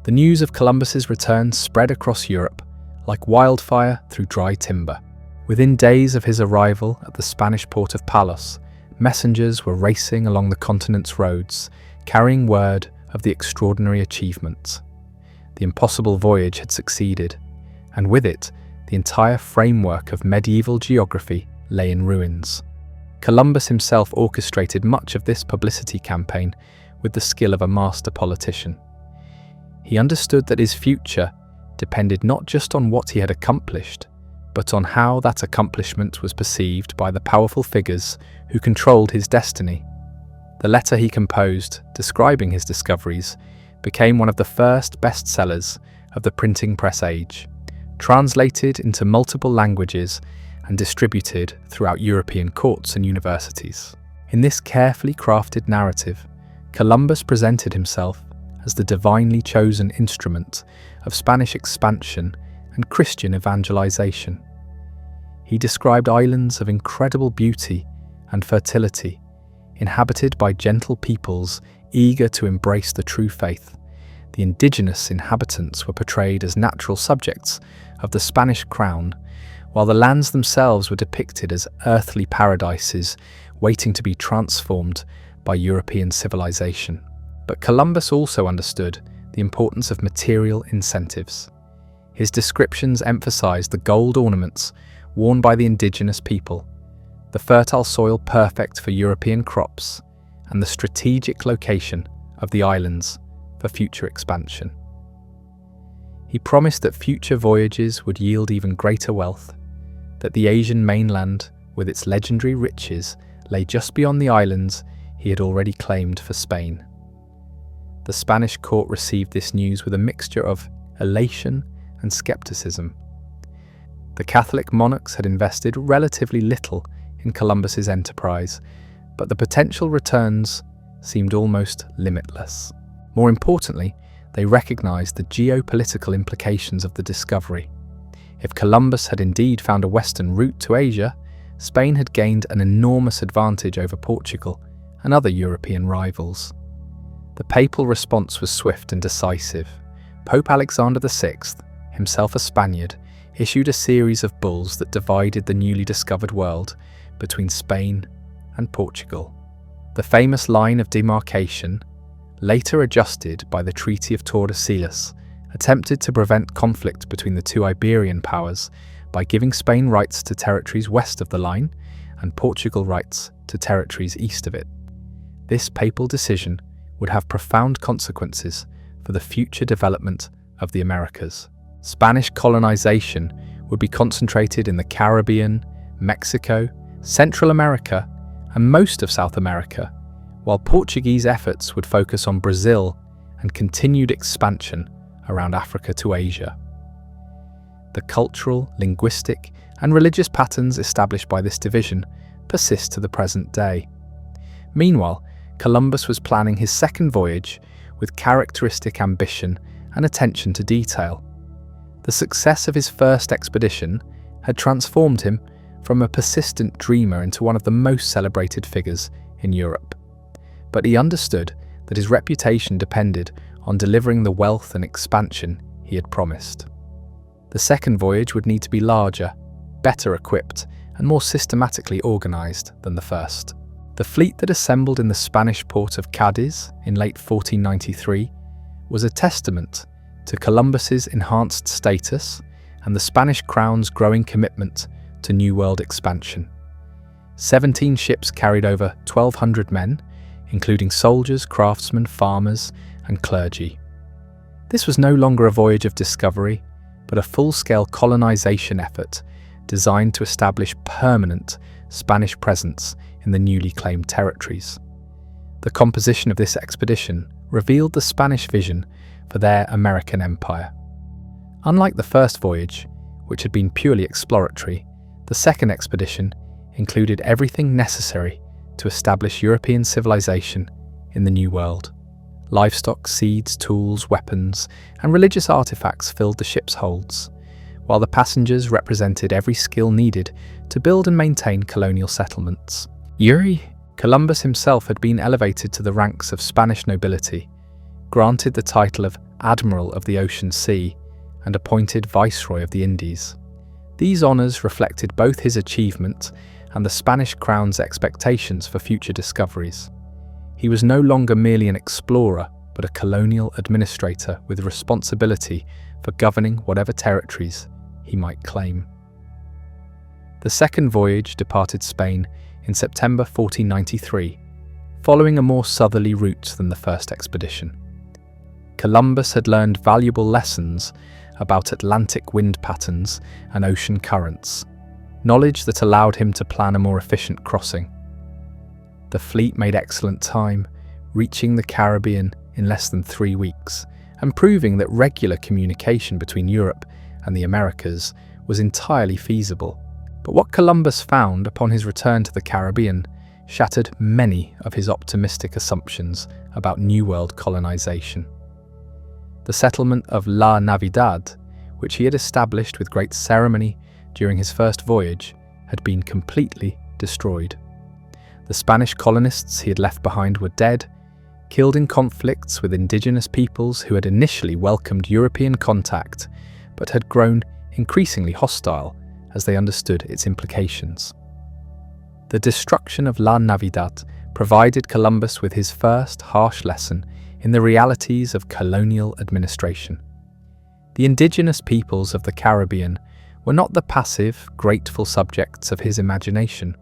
The news of Columbus's return spread across Europe like wildfire through dry timber. Within days of his arrival at the Spanish port of Palos, messengers were racing along the continent's roads, carrying word of the extraordinary achievement. The impossible voyage had succeeded, and with it, the entire framework of medieval geography lay in ruins. Columbus himself orchestrated much of this publicity campaign with the skill of a master politician. He understood that his future depended not just on what he had accomplished, but on how that accomplishment was perceived by the powerful figures who controlled his destiny. The letter he composed, describing his discoveries, became one of the first bestsellers of the printing press age, translated into multiple languages and distributed throughout European courts and universities. In this carefully crafted narrative, Columbus presented himself as the divinely chosen instrument of Spanish expansion and Christian evangelization. He described islands of incredible beauty and fertility, inhabited by gentle peoples eager to embrace the true faith. The indigenous inhabitants were portrayed as natural subjects of the Spanish crown, while the lands themselves were depicted as earthly paradises waiting to be transformed by European civilization. But Columbus also understood the importance of material incentives. His descriptions emphasized the gold ornaments worn by the indigenous people, the fertile soil perfect for European crops, and the strategic location of the islands for future expansion. He promised that future voyages would yield even greater wealth, that the Asian mainland, with its legendary riches, lay just beyond the islands he had already claimed for Spain. The Spanish court received this news with a mixture of elation and skepticism. The Catholic monarchs had invested relatively little in Columbus's enterprise, but the potential returns seemed almost limitless. More importantly, they recognized the geopolitical implications of the discovery. If Columbus had indeed found a western route to Asia, Spain had gained an enormous advantage over Portugal and other European rivals. The papal response was swift and decisive. Pope Alexander VI, himself a Spaniard, issued a series of bulls that divided the newly discovered world between Spain and Portugal. The famous line of demarcation, later adjusted by the Treaty of Tordesillas, attempted to prevent conflict between the two Iberian powers by giving Spain rights to territories west of the line and Portugal rights to territories east of it. This papal decision would have profound consequences for the future development of the Americas. Spanish colonization would be concentrated in the Caribbean, Mexico, Central America, and most of South America, while Portuguese efforts would focus on Brazil and continued expansion around Africa to Asia. The cultural, linguistic, and religious patterns established by this division persist to the present day. Meanwhile, Columbus was planning his second voyage with characteristic ambition and attention to detail. The success of his first expedition had transformed him from a persistent dreamer into one of the most celebrated figures in Europe. But he understood that his reputation depended on delivering the wealth and expansion he had promised. The second voyage would need to be larger, better equipped, and more systematically organized than the first. The fleet that assembled in the Spanish port of Cadiz in late 1493 was a testament to Columbus's enhanced status and the Spanish crown's growing commitment to New World expansion. 17 ships carried over 1,200 men, including soldiers, craftsmen, farmers, and clergy. This was no longer a voyage of discovery, but a full-scale colonization effort designed to establish permanent Spanish presence in the newly claimed territories. The composition of this expedition revealed the Spanish vision for their American empire. Unlike the first voyage, which had been purely exploratory, the second expedition included everything necessary to establish European civilization in the New World. Livestock, seeds, tools, weapons, and religious artifacts filled the ship's holds, while the passengers represented every skill needed to build and maintain colonial settlements. Columbus himself had been elevated to the ranks of Spanish nobility, granted the title of Admiral of the Ocean Sea, and appointed Viceroy of the Indies. These honours reflected both his achievement and the Spanish crown's expectations for future discoveries. He was no longer merely an explorer, but a colonial administrator with responsibility for governing whatever territories he might claim. The second voyage departed Spain in September 1493, following a more southerly route than the first expedition. Columbus had learned valuable lessons about Atlantic wind patterns and ocean currents, knowledge that allowed him to plan a more efficient crossing. The fleet made excellent time, reaching the Caribbean in less than 3 weeks, and proving that regular communication between Europe and the Americas was entirely feasible. But what Columbus found upon his return to the Caribbean shattered many of his optimistic assumptions about New World colonization. The settlement of La Navidad, which he had established with great ceremony during his first voyage, had been completely destroyed. The Spanish colonists he had left behind were dead, killed in conflicts with indigenous peoples who had initially welcomed European contact, but had grown increasingly hostile as they understood its implications. The destruction of La Navidad provided Columbus with his first harsh lesson in the realities of colonial administration. The indigenous peoples of the Caribbean were not the passive, grateful subjects of his imagination,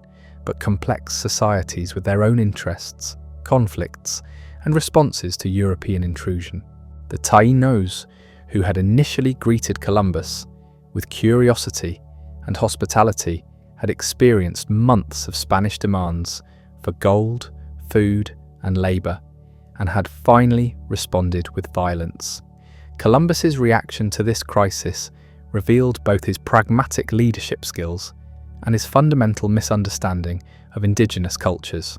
but complex societies with their own interests, conflicts, and responses to European intrusion. The Taínos, who had initially greeted Columbus with curiosity and hospitality, had experienced months of Spanish demands for gold, food, and labor, and had finally responded with violence. Columbus's reaction to this crisis revealed both his pragmatic leadership skills and his fundamental misunderstanding of indigenous cultures.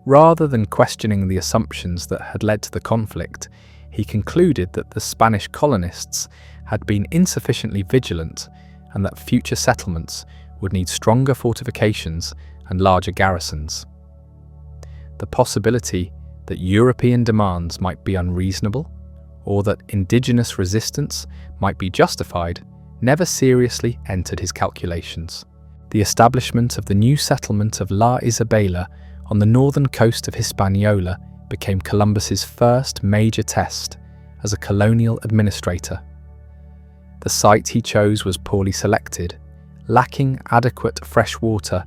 Rather than questioning the assumptions that had led to the conflict, he concluded that the Spanish colonists had been insufficiently vigilant and that future settlements would need stronger fortifications and larger garrisons. The possibility that European demands might be unreasonable, or that indigenous resistance might be justified, never seriously entered his calculations. The establishment of the new settlement of La Isabela on the northern coast of Hispaniola became Columbus's first major test as a colonial administrator. The site he chose was poorly selected, lacking adequate fresh water,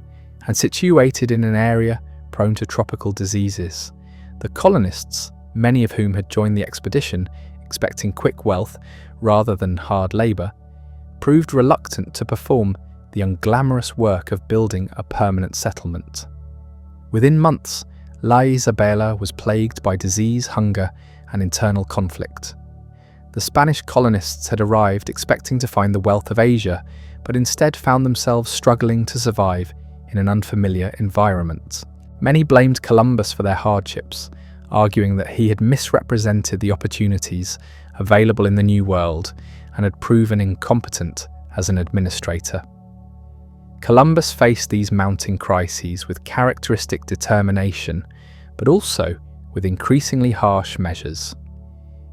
and situated in an area prone to tropical diseases. The colonists, many of whom had joined the expedition expecting quick wealth rather than hard labour, proved reluctant to perform the unglamorous work of building a permanent settlement. Within months, La Isabela was plagued by disease, hunger, and internal conflict. The Spanish colonists had arrived expecting to find the wealth of Asia, but instead found themselves struggling to survive in an unfamiliar environment. Many blamed Columbus for their hardships, arguing that he had misrepresented the opportunities available in the New World and had proven incompetent as an administrator. Columbus faced these mounting crises with characteristic determination, but also with increasingly harsh measures.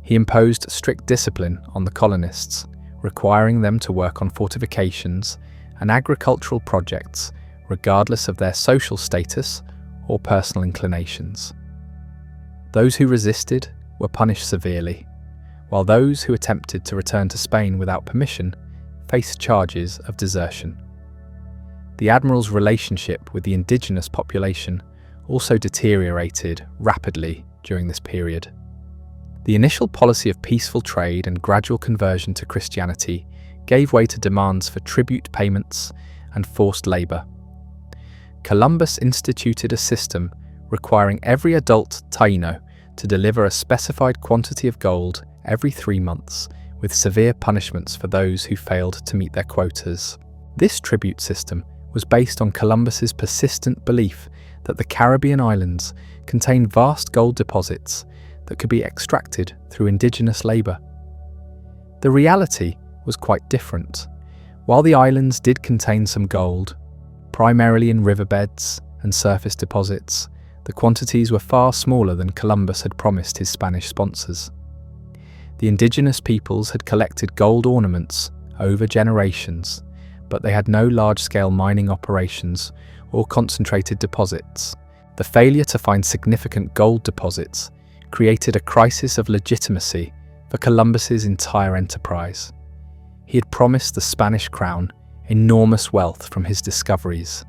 He imposed strict discipline on the colonists, requiring them to work on fortifications and agricultural projects regardless of their social status or personal inclinations. Those who resisted were punished severely, while those who attempted to return to Spain without permission faced charges of desertion. The admiral's relationship with the indigenous population also deteriorated rapidly during this period. The initial policy of peaceful trade and gradual conversion to Christianity gave way to demands for tribute payments and forced labour. Columbus instituted a system requiring every adult Taino to deliver a specified quantity of gold every 3 months, with severe punishments for those who failed to meet their quotas. This tribute system was based on Columbus's persistent belief that the Caribbean islands contained vast gold deposits that could be extracted through indigenous labour. The reality was quite different. While the islands did contain some gold, primarily in riverbeds and surface deposits, the quantities were far smaller than Columbus had promised his Spanish sponsors. The indigenous peoples had collected gold ornaments over generations, but they had no large-scale mining operations or concentrated deposits. The failure to find significant gold deposits created a crisis of legitimacy for Columbus's entire enterprise. He had promised the Spanish crown enormous wealth from his discoveries,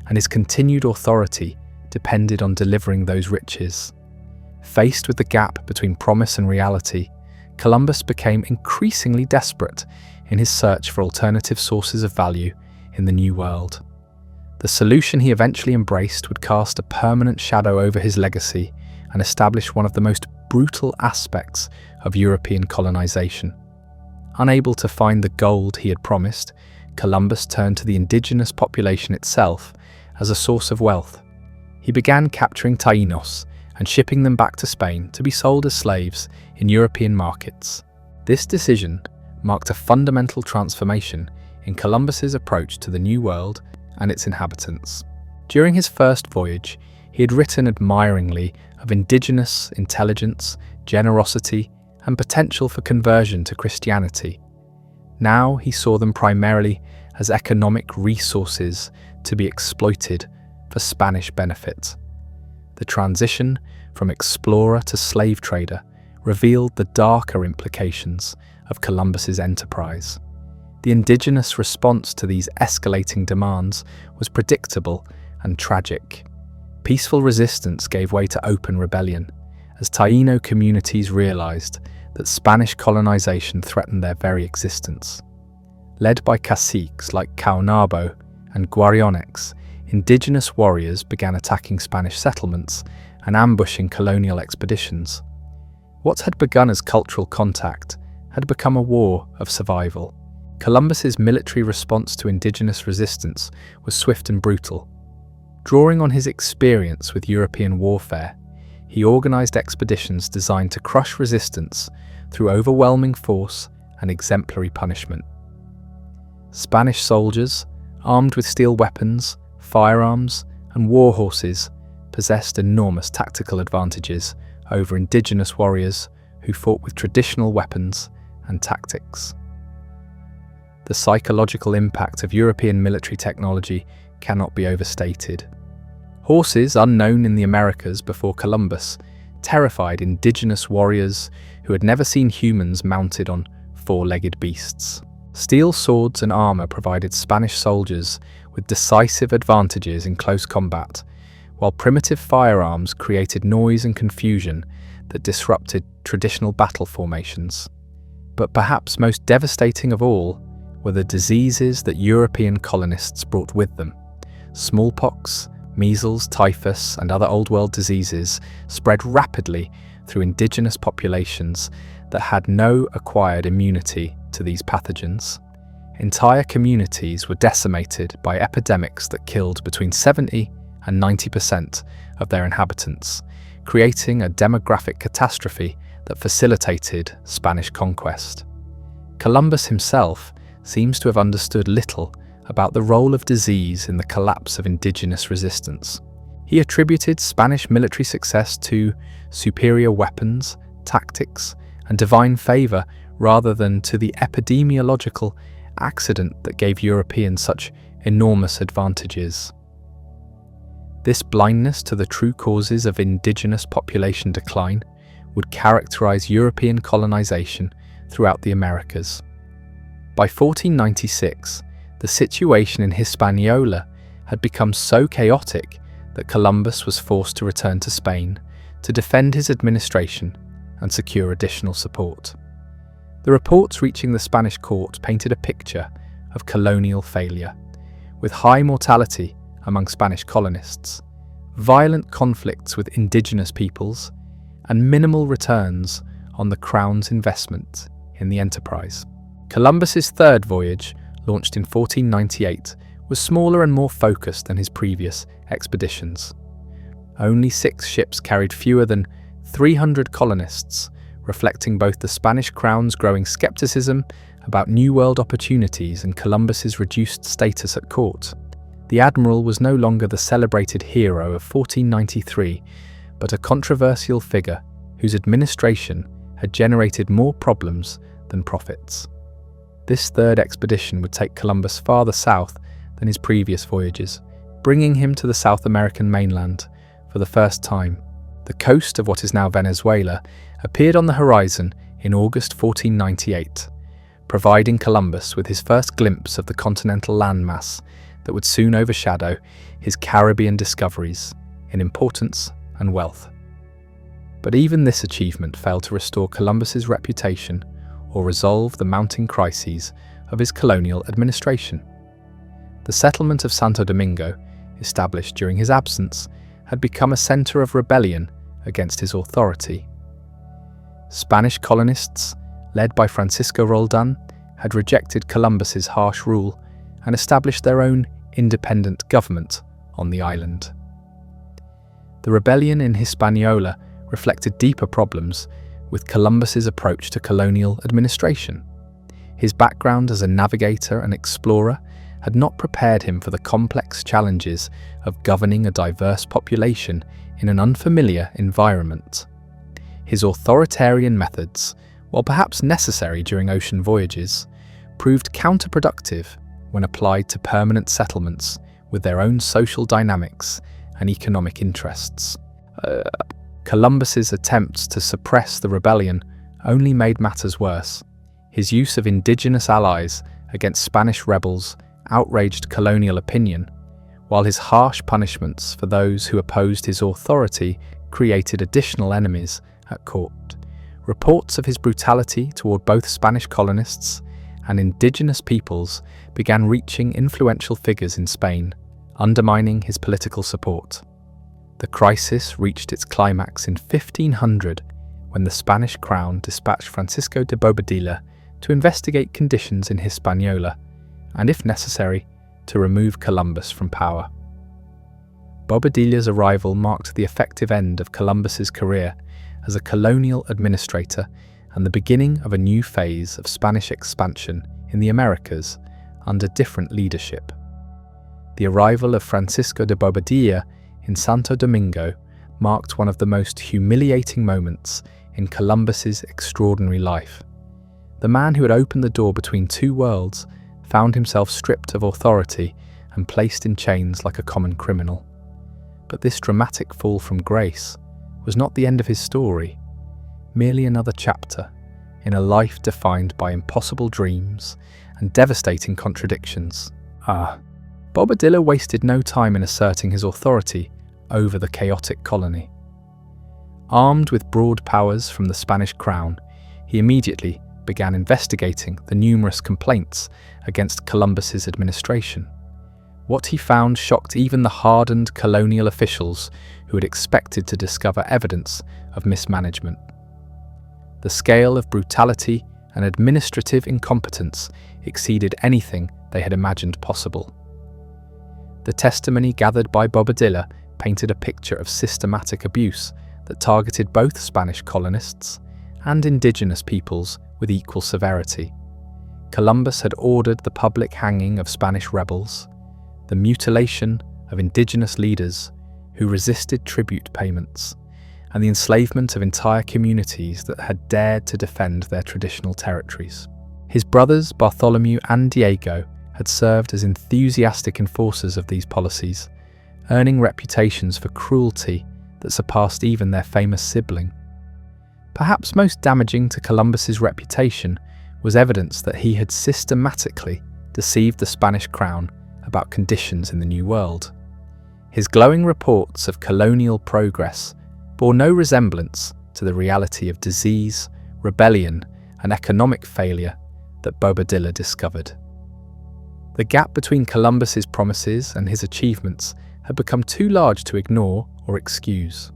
and his continued authority depended on delivering those riches. Faced with the gap between promise and reality, Columbus became increasingly desperate in his search for alternative sources of value in the New World. The solution he eventually embraced would cast a permanent shadow over his legacy and establish one of the most brutal aspects of European colonization. Unable to find the gold he had promised, Columbus turned to the indigenous population itself as a source of wealth. He began capturing Taínos and shipping them back to Spain to be sold as slaves in European markets. This decision marked a fundamental transformation in Columbus's approach to the New World and its inhabitants. During his first voyage, he had written admiringly of indigenous intelligence, generosity, and potential for conversion to Christianity. Now he saw them primarily as economic resources to be exploited for Spanish benefit. The transition from explorer to slave trader revealed the darker implications of Columbus's enterprise. The indigenous response to these escalating demands was predictable and tragic. Peaceful resistance gave way to open rebellion, as Taíno communities realized that Spanish colonization threatened their very existence. Led by caciques like Caonabo and Guarionex, indigenous warriors began attacking Spanish settlements and ambushing colonial expeditions. What had begun as cultural contact had become a war of survival. Columbus's military response to indigenous resistance was swift and brutal. Drawing on his experience with European warfare, he organized expeditions designed to crush resistance through overwhelming force and exemplary punishment. Spanish soldiers, armed with steel weapons, firearms, and war horses, possessed enormous tactical advantages over indigenous warriors who fought with traditional weapons and tactics. The psychological impact of European military technology cannot be overstated. Horses unknown in the Americas before Columbus terrified indigenous warriors who had never seen humans mounted on four-legged beasts. Steel swords and armor provided Spanish soldiers with decisive advantages in close combat, while primitive firearms created noise and confusion that disrupted traditional battle formations. But perhaps most devastating of all were the diseases that European colonists brought with them. Smallpox, measles, typhus, and other Old World diseases spread rapidly through indigenous populations that had no acquired immunity to these pathogens. Entire communities were decimated by epidemics that killed between 70 and 90% of their inhabitants, creating a demographic catastrophe that facilitated Spanish conquest. Columbus himself seems to have understood little about the role of disease in the collapse of indigenous resistance. He attributed Spanish military success to superior weapons, tactics, and divine favor rather than to the epidemiological accident that gave Europeans such enormous advantages. This blindness to the true causes of indigenous population decline would characterize European colonization throughout the Americas. By 1496, the situation in Hispaniola had become so chaotic that Columbus was forced to return to Spain to defend his administration and secure additional support. The reports reaching the Spanish court painted a picture of colonial failure, with high mortality among Spanish colonists, violent conflicts with indigenous peoples, and minimal returns on the Crown's investment in the enterprise. Columbus's third voyage, launched in 1498, was smaller and more focused than his previous expeditions. Only 6 ships carried fewer than 300 colonists, reflecting both the Spanish Crown's growing skepticism about New World opportunities and Columbus's reduced status at court. The admiral was no longer the celebrated hero of 1493, but a controversial figure whose administration had generated more problems than profits. This third expedition would take Columbus farther south than his previous voyages, bringing him to the South American mainland for the first time. The coast of what is now Venezuela appeared on the horizon in August 1498, providing Columbus with his first glimpse of the continental landmass that would soon overshadow his Caribbean discoveries in importance and wealth. But even this achievement failed to restore Columbus's reputation or resolve the mounting crises of his colonial administration. The settlement of Santo Domingo, established during his absence, had become a center of rebellion against his authority. Spanish colonists, led by Francisco Roldan, had rejected Columbus's harsh rule and established their own independent government on the island. The rebellion in Hispaniola reflected deeper problems with Columbus's approach to colonial administration. His background as a navigator and explorer had not prepared him for the complex challenges of governing a diverse population in an unfamiliar environment. His authoritarian methods, while perhaps necessary during ocean voyages, proved counterproductive when applied to permanent settlements with their own social dynamics and economic interests. Columbus's attempts to suppress the rebellion only made matters worse. His use of indigenous allies against Spanish rebels outraged colonial opinion, while his harsh punishments for those who opposed his authority created additional enemies at court. Reports of his brutality toward both Spanish colonists and indigenous peoples began reaching influential figures in Spain, undermining his political support. The crisis reached its climax in 1500 when the Spanish crown dispatched Francisco de Bobadilla to investigate conditions in Hispaniola and, if necessary, to remove Columbus from power. Bobadilla's arrival marked the effective end of Columbus's career as a colonial administrator and the beginning of a new phase of Spanish expansion in the Americas under different leadership. The arrival of Francisco de Bobadilla in Santo Domingo marked one of the most humiliating moments in Columbus's extraordinary life. The man who had opened the door between two worlds found himself stripped of authority and placed in chains like a common criminal. But this dramatic fall from grace was not the end of his story, merely another chapter in a life defined by impossible dreams and devastating contradictions. Bobadilla wasted no time in asserting his authority over the chaotic colony. Armed with broad powers from the Spanish crown, he immediately began investigating the numerous complaints against Columbus's administration. What he found shocked even the hardened colonial officials who had expected to discover evidence of mismanagement. The scale of brutality and administrative incompetence exceeded anything they had imagined possible. The testimony gathered by Bobadilla painted a picture of systematic abuse that targeted both Spanish colonists and indigenous peoples with equal severity. Columbus had ordered the public hanging of Spanish rebels, the mutilation of indigenous leaders who resisted tribute payments, and the enslavement of entire communities that had dared to defend their traditional territories. His brothers Bartholomew and Diego had served as enthusiastic enforcers of these policies, earning reputations for cruelty that surpassed even their famous sibling. Perhaps most damaging to Columbus's reputation was evidence that he had systematically deceived the Spanish crown about conditions in the New World. His glowing reports of colonial progress bore no resemblance to the reality of disease, rebellion, and economic failure that Bobadilla discovered. The gap between Columbus's promises and his achievements had become too large to ignore or excuse.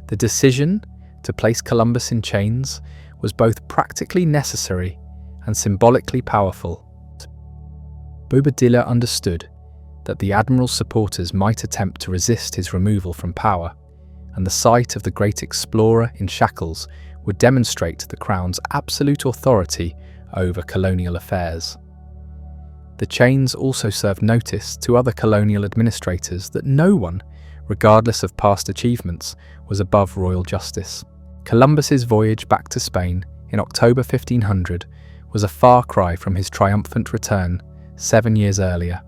The decision to place Columbus in chains was both practically necessary and symbolically powerful. Bobadilla understood that the admiral's supporters might attempt to resist his removal from power, and the sight of the great explorer in shackles would demonstrate the crown's absolute authority over colonial affairs. The chains also served notice to other colonial administrators that no one, regardless of past achievements, was above royal justice. Columbus's voyage back to Spain in October 1500 was a far cry from his triumphant return 7 years earlier.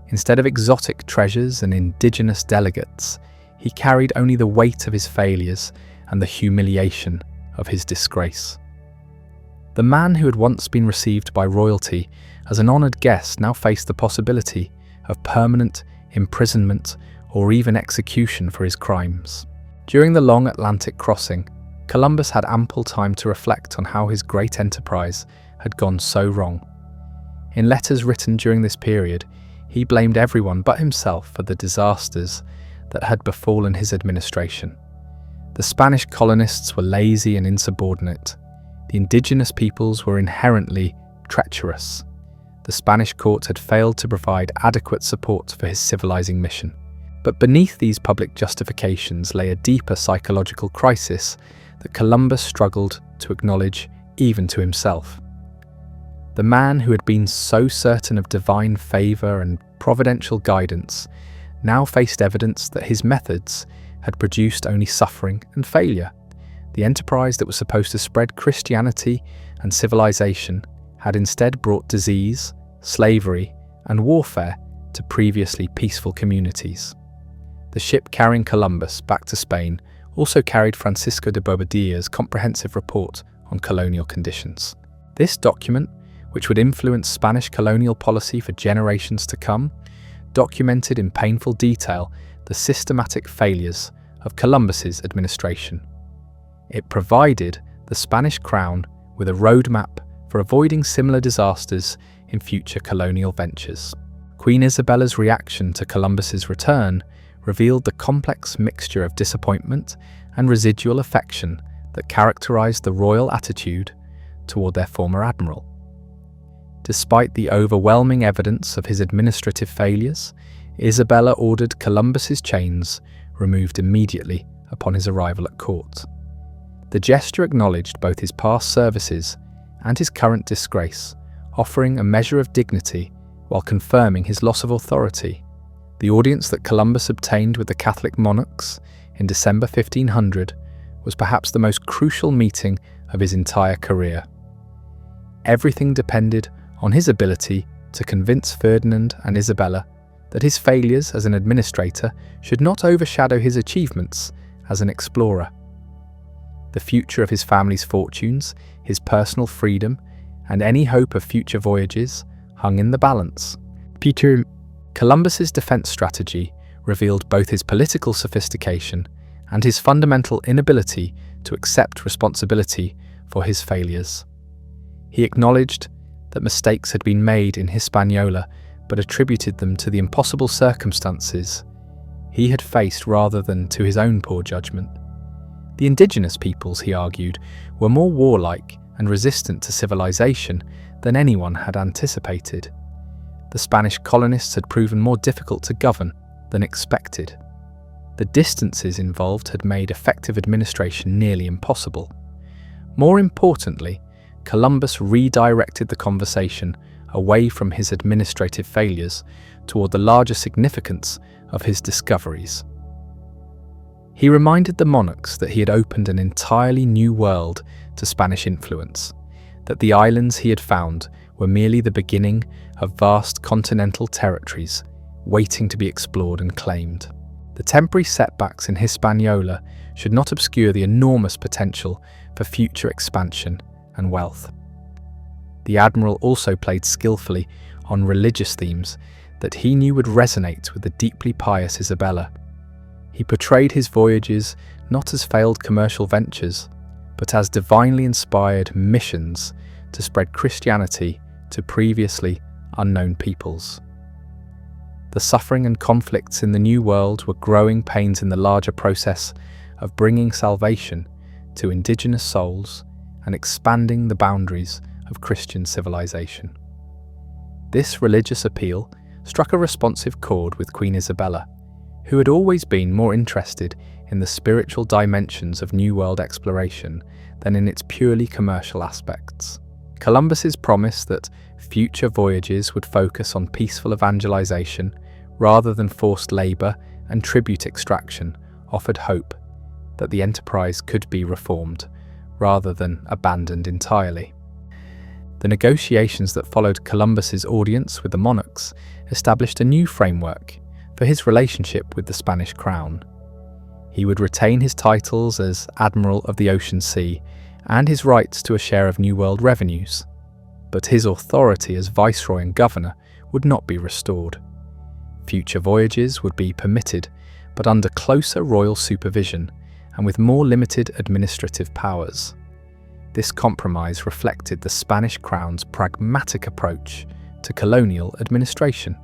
Instead of exotic treasures and indigenous delegates, he carried only the weight of his failures and the humiliation of his disgrace. The man who had once been received by royalty as an honoured guest now faced the possibility of permanent imprisonment or even execution for his crimes. During the long Atlantic crossing, Columbus had ample time to reflect on how his great enterprise had gone so wrong. In letters written during this period, he blamed everyone but himself for the disasters that had befallen his administration. The Spanish colonists were lazy and insubordinate. The indigenous peoples were inherently treacherous. The Spanish court had failed to provide adequate support for his civilizing mission. But beneath these public justifications lay a deeper psychological crisis that Columbus struggled to acknowledge even to himself. The man who had been so certain of divine favour and providential guidance now faced evidence that his methods had produced only suffering and failure. The enterprise that was supposed to spread Christianity and civilization had instead brought disease, slavery, and warfare to previously peaceful communities. The ship carrying Columbus back to Spain also carried Francisco de Bobadilla's comprehensive report on colonial conditions. This document, which would influence Spanish colonial policy for generations to come, documented in painful detail the systematic failures of Columbus's administration. It provided the Spanish crown with a roadmap for avoiding similar disasters in future colonial ventures. Queen Isabella's reaction to Columbus's return revealed the complex mixture of disappointment and residual affection that characterized the royal attitude toward their former admiral. Despite the overwhelming evidence of his administrative failures, Isabella ordered Columbus's chains removed immediately upon his arrival at court. The gesture acknowledged both his past services and his current disgrace, offering a measure of dignity while confirming his loss of authority. The audience that Columbus obtained with the Catholic monarchs in December 1500 was perhaps the most crucial meeting of his entire career. Everything depended on his ability to convince Ferdinand and Isabella that his failures as an administrator should not overshadow his achievements as an explorer. The future of his family's fortunes, his personal freedom, and any hope of future voyages hung in the balance. Columbus's defense strategy revealed both his political sophistication and his fundamental inability to accept responsibility for his failures. He acknowledged that mistakes had been made in Hispaniola, but attributed them to the impossible circumstances he had faced rather than to his own poor judgment. The indigenous peoples, he argued, were more warlike and resistant to civilization than anyone had anticipated. The Spanish colonists had proven more difficult to govern than expected. The distances involved had made effective administration nearly impossible. More importantly, Columbus redirected the conversation away from his administrative failures toward the larger significance of his discoveries. He reminded the monarchs that he had opened an entirely new world to Spanish influence, that the islands he had found were merely the beginning of vast continental territories waiting to be explored and claimed. The temporary setbacks in Hispaniola should not obscure the enormous potential for future expansion and wealth. The admiral also played skillfully on religious themes that he knew would resonate with the deeply pious Isabella. He portrayed his voyages not as failed commercial ventures, but as divinely inspired missions to spread Christianity to previously unknown peoples. The suffering and conflicts in the New World were growing pains in the larger process of bringing salvation to indigenous souls and expanding the boundaries of Christian civilization. This religious appeal struck a responsive chord with Queen Isabella, who had always been more interested in the spiritual dimensions of New World exploration than in its purely commercial aspects. Columbus's promise that future voyages would focus on peaceful evangelization rather than forced labor and tribute extraction offered hope that the enterprise could be reformed rather than abandoned entirely. The negotiations that followed Columbus's audience with the monarchs established a new framework for his relationship with the Spanish crown. He would retain his titles as Admiral of the Ocean Sea and his rights to a share of New World revenues, but his authority as Viceroy and Governor would not be restored. Future voyages would be permitted, but under closer royal supervision and with more limited administrative powers. This compromise reflected the Spanish crown's pragmatic approach to colonial administration.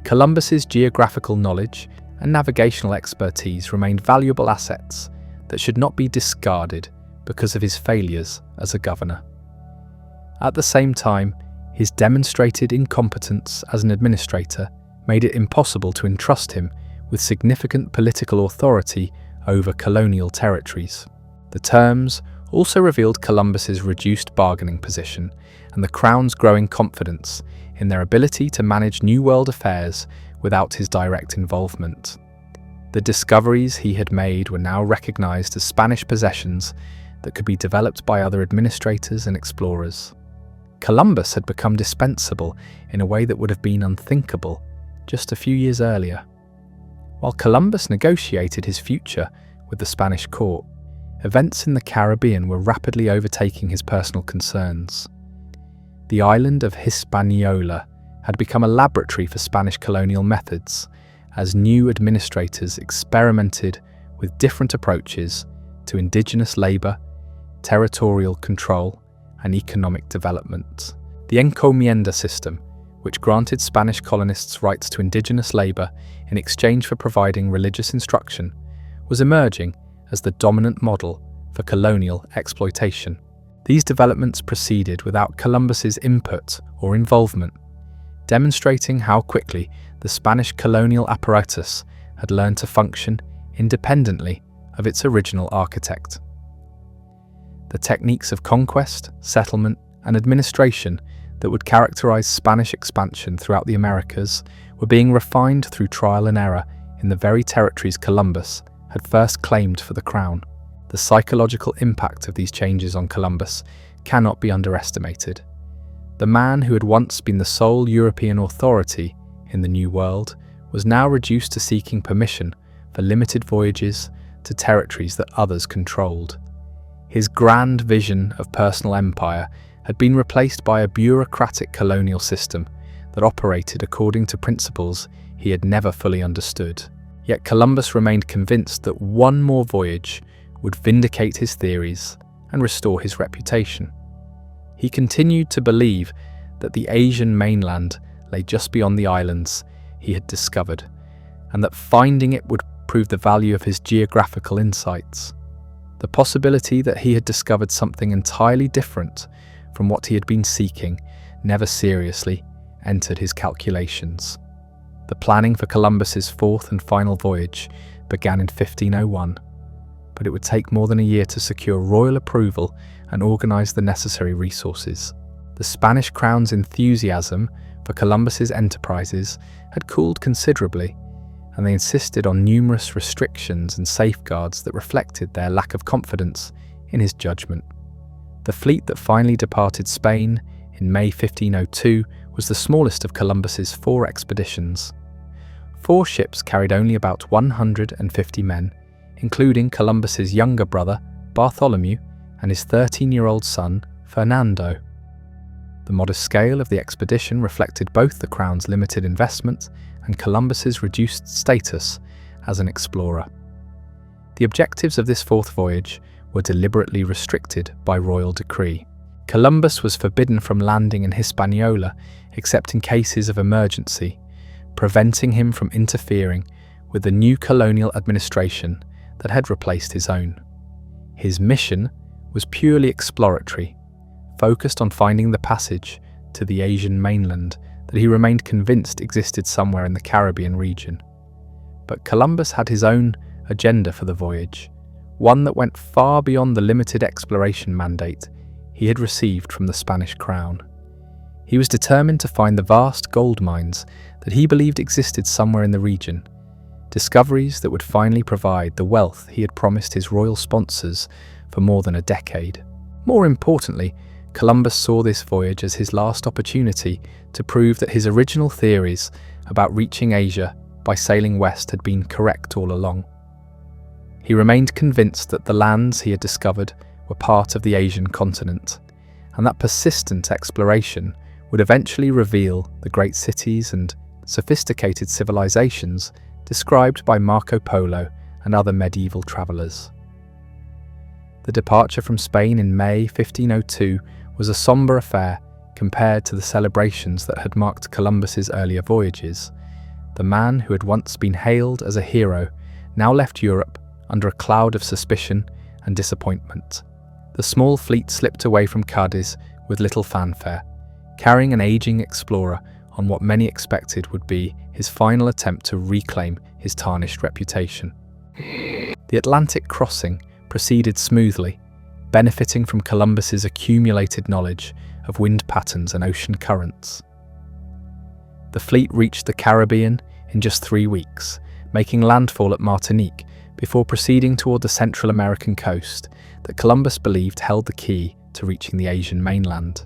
Columbus's geographical knowledge and navigational expertise remained valuable assets that should not be discarded because of his failures as a governor. At the same time, his demonstrated incompetence as an administrator made it impossible to entrust him with significant political authority over colonial territories. The terms also revealed Columbus's reduced bargaining position and the Crown's growing confidence in their ability to manage New World affairs without his direct involvement. The discoveries he had made were now recognized as Spanish possessions that could be developed by other administrators and explorers. Columbus had become dispensable in a way that would have been unthinkable just a few years earlier. While Columbus negotiated his future with the Spanish court, events in the Caribbean were rapidly overtaking his personal concerns. The island of Hispaniola had become a laboratory for Spanish colonial methods as new administrators experimented with different approaches to indigenous labor, territorial control, and economic development. The encomienda system, which granted Spanish colonists rights to indigenous labor in exchange for providing religious instruction, was emerging as the dominant model for colonial exploitation. These developments proceeded without Columbus's input or involvement, demonstrating how quickly the Spanish colonial apparatus had learned to function independently of its original architect. The techniques of conquest, settlement, and administration that would characterize Spanish expansion throughout the Americas were being refined through trial and error in the very territories Columbus had first claimed for the crown. The psychological impact of these changes on Columbus cannot be underestimated. The man who had once been the sole European authority in the New World was now reduced to seeking permission for limited voyages to territories that others controlled. His grand vision of personal empire had been replaced by a bureaucratic colonial system that operated according to principles he had never fully understood. Yet Columbus remained convinced that one more voyage would vindicate his theories and restore his reputation. He continued to believe that the Asian mainland lay just beyond the islands he had discovered, and that finding it would prove the value of his geographical insights. The possibility that he had discovered something entirely different from what he had been seeking never seriously entered his calculations. The planning for Columbus's fourth and final voyage began in 1501, but it would take more than a year to secure royal approval and organize the necessary resources. The Spanish crown's enthusiasm for Columbus's enterprises had cooled considerably, and they insisted on numerous restrictions and safeguards that reflected their lack of confidence in his judgment. The fleet that finally departed Spain in May 1502 was the smallest of Columbus's 4 expeditions. 4 ships carried only about 150 men, including Columbus's younger brother, Bartholomew, and his 13-year-old son, Fernando. The modest scale of the expedition reflected both the Crown's limited investment and Columbus's reduced status as an explorer. The objectives of this fourth voyage were deliberately restricted by royal decree. Columbus was forbidden from landing in Hispaniola except in cases of emergency, preventing him from interfering with the new colonial administration that had replaced his own. His mission was purely exploratory, focused on finding the passage to the Asian mainland that he remained convinced existed somewhere in the Caribbean region. But Columbus had his own agenda for the voyage, one that went far beyond the limited exploration mandate he had received from the Spanish crown. He was determined to find the vast gold mines that he believed existed somewhere in the region, discoveries that would finally provide the wealth he had promised his royal sponsors for more than a decade. More importantly, Columbus saw this voyage as his last opportunity to prove that his original theories about reaching Asia by sailing west had been correct all along. He remained convinced that the lands he had discovered were part of the Asian continent, and that persistent exploration would eventually reveal the great cities and sophisticated civilizations described by Marco Polo and other medieval travelers. The departure from Spain in May 1502 was a somber affair compared to the celebrations that had marked Columbus's earlier voyages. The man who had once been hailed as a hero now left Europe under a cloud of suspicion and disappointment. The small fleet slipped away from Cadiz with little fanfare, carrying an aging explorer on what many expected would be his final attempt to reclaim his tarnished reputation. The Atlantic crossing proceeded smoothly, benefiting from Columbus's accumulated knowledge of wind patterns and ocean currents. The fleet reached the Caribbean in just 3 weeks, making landfall at Martinique before proceeding toward the Central American coast that Columbus believed held the key to reaching the Asian mainland.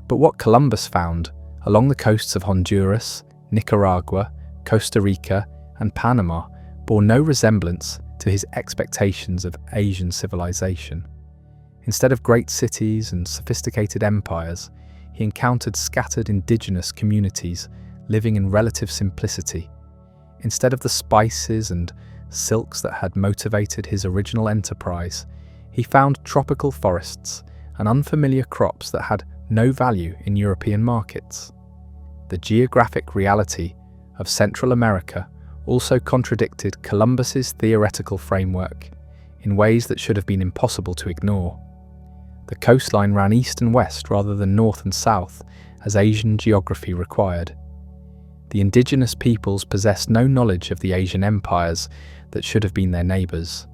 But what Columbus found along the coasts of Honduras, Nicaragua, Costa Rica, and Panama bore no resemblance to his expectations of Asian civilization. Instead of great cities and sophisticated empires, he encountered scattered indigenous communities living in relative simplicity. Instead of the spices and silks that had motivated his original enterprise, he found tropical forests and unfamiliar crops that had no value in European markets. The geographic reality of Central America also contradicted Columbus's theoretical framework in ways that should have been impossible to ignore. The coastline ran east and west rather than north and south, as Asian geography required. The indigenous peoples possessed no knowledge of the Asian empires that should have been their neighbours.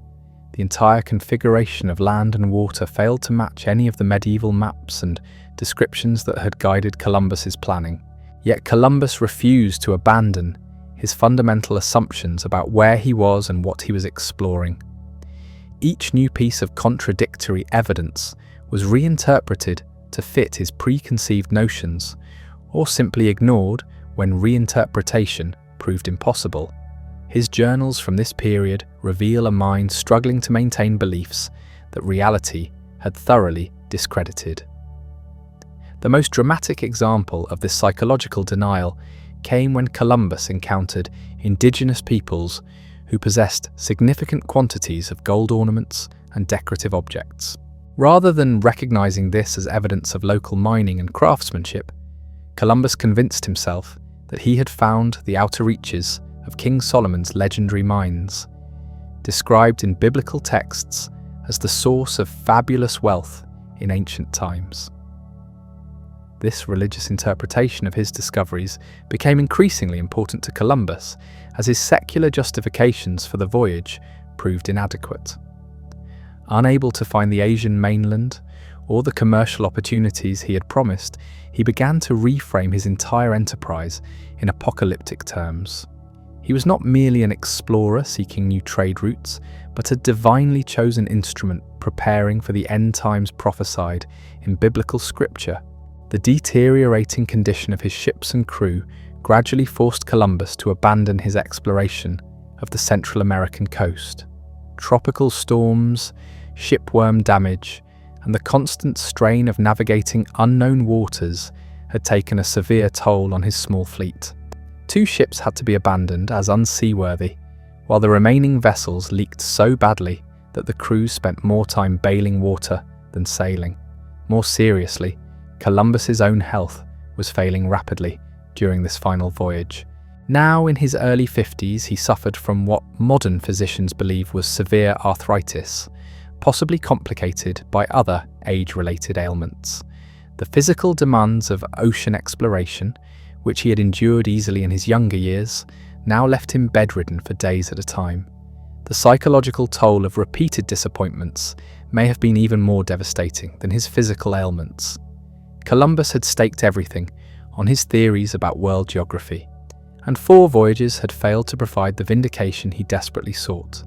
The entire configuration of land and water failed to match any of the medieval maps and descriptions that had guided Columbus's planning. Yet Columbus refused to abandon his fundamental assumptions about where he was and what he was exploring. Each new piece of contradictory evidence was reinterpreted to fit his preconceived notions, or simply ignored when reinterpretation proved impossible. His journals from this period reveal a mind struggling to maintain beliefs that reality had thoroughly discredited. The most dramatic example of this psychological denial came when Columbus encountered indigenous peoples who possessed significant quantities of gold ornaments and decorative objects. Rather than recognizing this as evidence of local mining and craftsmanship, Columbus convinced himself that he had found the outer reaches of King Solomon's legendary mines, described in biblical texts as the source of fabulous wealth in ancient times. This religious interpretation of his discoveries became increasingly important to Columbus, as his secular justifications for the voyage proved inadequate. Unable to find the Asian mainland or the commercial opportunities he had promised, he began to reframe his entire enterprise in apocalyptic terms. He was not merely an explorer seeking new trade routes, but a divinely chosen instrument preparing for the end times prophesied in biblical scripture. The deteriorating condition of his ships and crew gradually forced Columbus to abandon his exploration of the Central American coast. Tropical storms, shipworm damage, and the constant strain of navigating unknown waters had taken a severe toll on his small fleet. 2 ships had to be abandoned as unseaworthy, while the remaining vessels leaked so badly that the crews spent more time bailing water than sailing. More seriously, Columbus's own health was failing rapidly during this final voyage. Now in his early 50s, he suffered from what modern physicians believe was severe arthritis, possibly complicated by other age-related ailments. The physical demands of ocean exploration, which he had endured easily in his younger years, now left him bedridden for days at a time. The psychological toll of repeated disappointments may have been even more devastating than his physical ailments. Columbus had staked everything on his theories about world geography, and 4 voyages had failed to provide the vindication he desperately sought.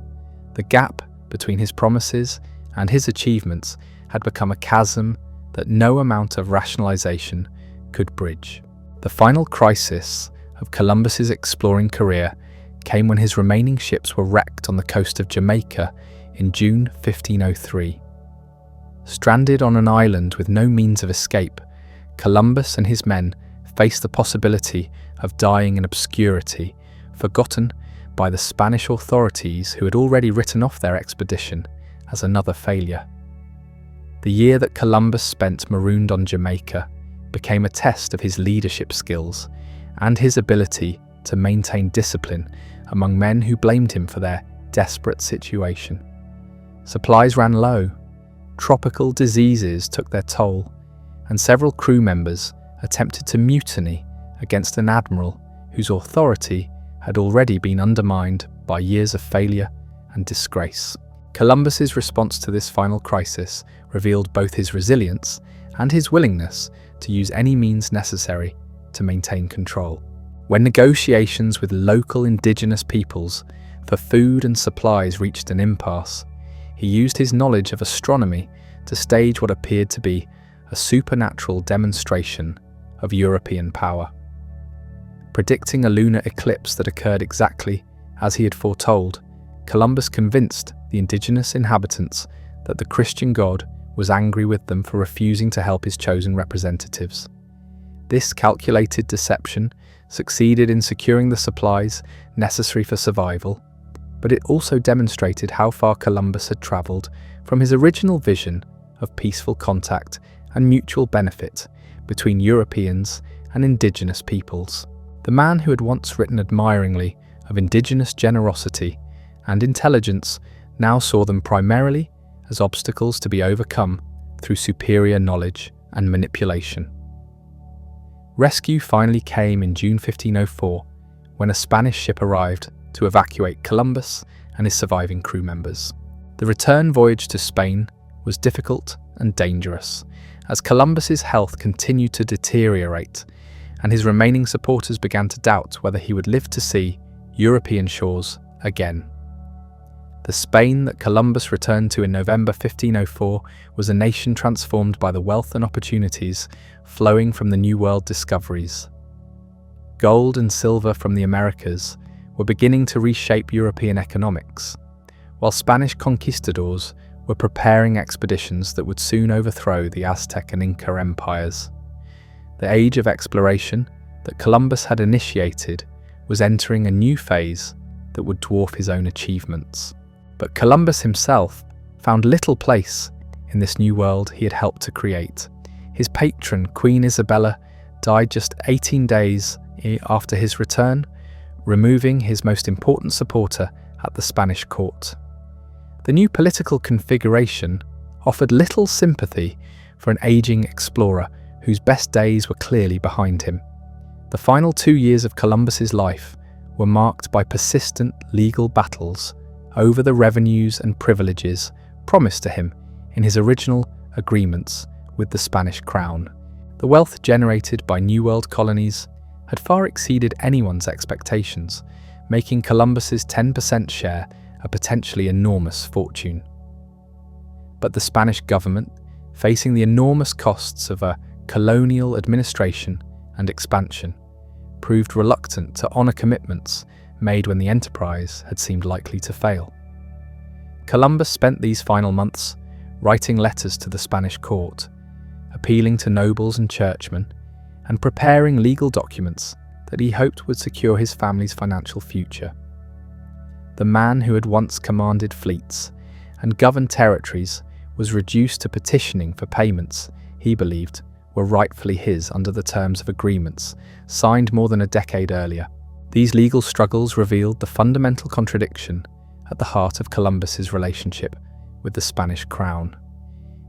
The gap between his promises and his achievements had become a chasm that no amount of rationalization could bridge. The final crisis of Columbus's exploring career came when his remaining ships were wrecked on the coast of Jamaica in June 1503. Stranded on an island with no means of escape, Columbus and his men faced the possibility of dying in obscurity, forgotten by the Spanish authorities who had already written off their expedition as another failure. The year that Columbus spent marooned on Jamaica became a test of his leadership skills and his ability to maintain discipline among men who blamed him for their desperate situation. Supplies ran low, tropical diseases took their toll, and several crew members attempted to mutiny against an admiral whose authority had already been undermined by years of failure and disgrace. Columbus's response to this final crisis revealed both his resilience and his willingness to use any means necessary to maintain control. When negotiations with local indigenous peoples for food and supplies reached an impasse, he used his knowledge of astronomy to stage what appeared to be a supernatural demonstration of European power. Predicting a lunar eclipse that occurred exactly as he had foretold, Columbus convinced the indigenous inhabitants that the Christian God was angry with them for refusing to help his chosen representatives. This calculated deception succeeded in securing the supplies necessary for survival, but it also demonstrated how far Columbus had travelled from his original vision of peaceful contact and mutual benefit between Europeans and indigenous peoples. The man who had once written admiringly of indigenous generosity and intelligence now saw them primarily as obstacles to be overcome through superior knowledge and manipulation. Rescue finally came in June 1504, when a Spanish ship arrived to evacuate Columbus and his surviving crew members. The return voyage to Spain was difficult and dangerous, as Columbus's health continued to deteriorate, and his remaining supporters began to doubt whether he would live to see European shores again. The Spain that Columbus returned to in November 1504 was a nation transformed by the wealth and opportunities flowing from the New World discoveries. Gold and silver from the Americas were beginning to reshape European economics, while Spanish conquistadors were preparing expeditions that would soon overthrow the Aztec and Inca empires. The age of exploration that Columbus had initiated was entering a new phase, that would dwarf his own achievements. But Columbus himself found little place in this new world he had helped to create. His patron, Queen Isabella, died just 18 days after his return, removing his most important supporter at the Spanish court. The new political configuration offered little sympathy for an aging explorer whose best days were clearly behind him. The final 2 years of Columbus's life were marked by persistent legal battles over the revenues and privileges promised to him in his original agreements with the Spanish crown. The wealth generated by New World colonies had far exceeded anyone's expectations, making Columbus's 10% share a potentially enormous fortune. But the Spanish government, facing the enormous costs of a colonial administration and expansion, proved reluctant to honour commitments made when the enterprise had seemed likely to fail. Columbus spent these final months writing letters to the Spanish court, appealing to nobles and churchmen, and preparing legal documents that he hoped would secure his family's financial future. The man who had once commanded fleets and governed territories was reduced to petitioning for payments he believed were rightfully his under the terms of agreements signed more than a decade earlier. These legal struggles revealed the fundamental contradiction at the heart of Columbus's relationship with the Spanish crown.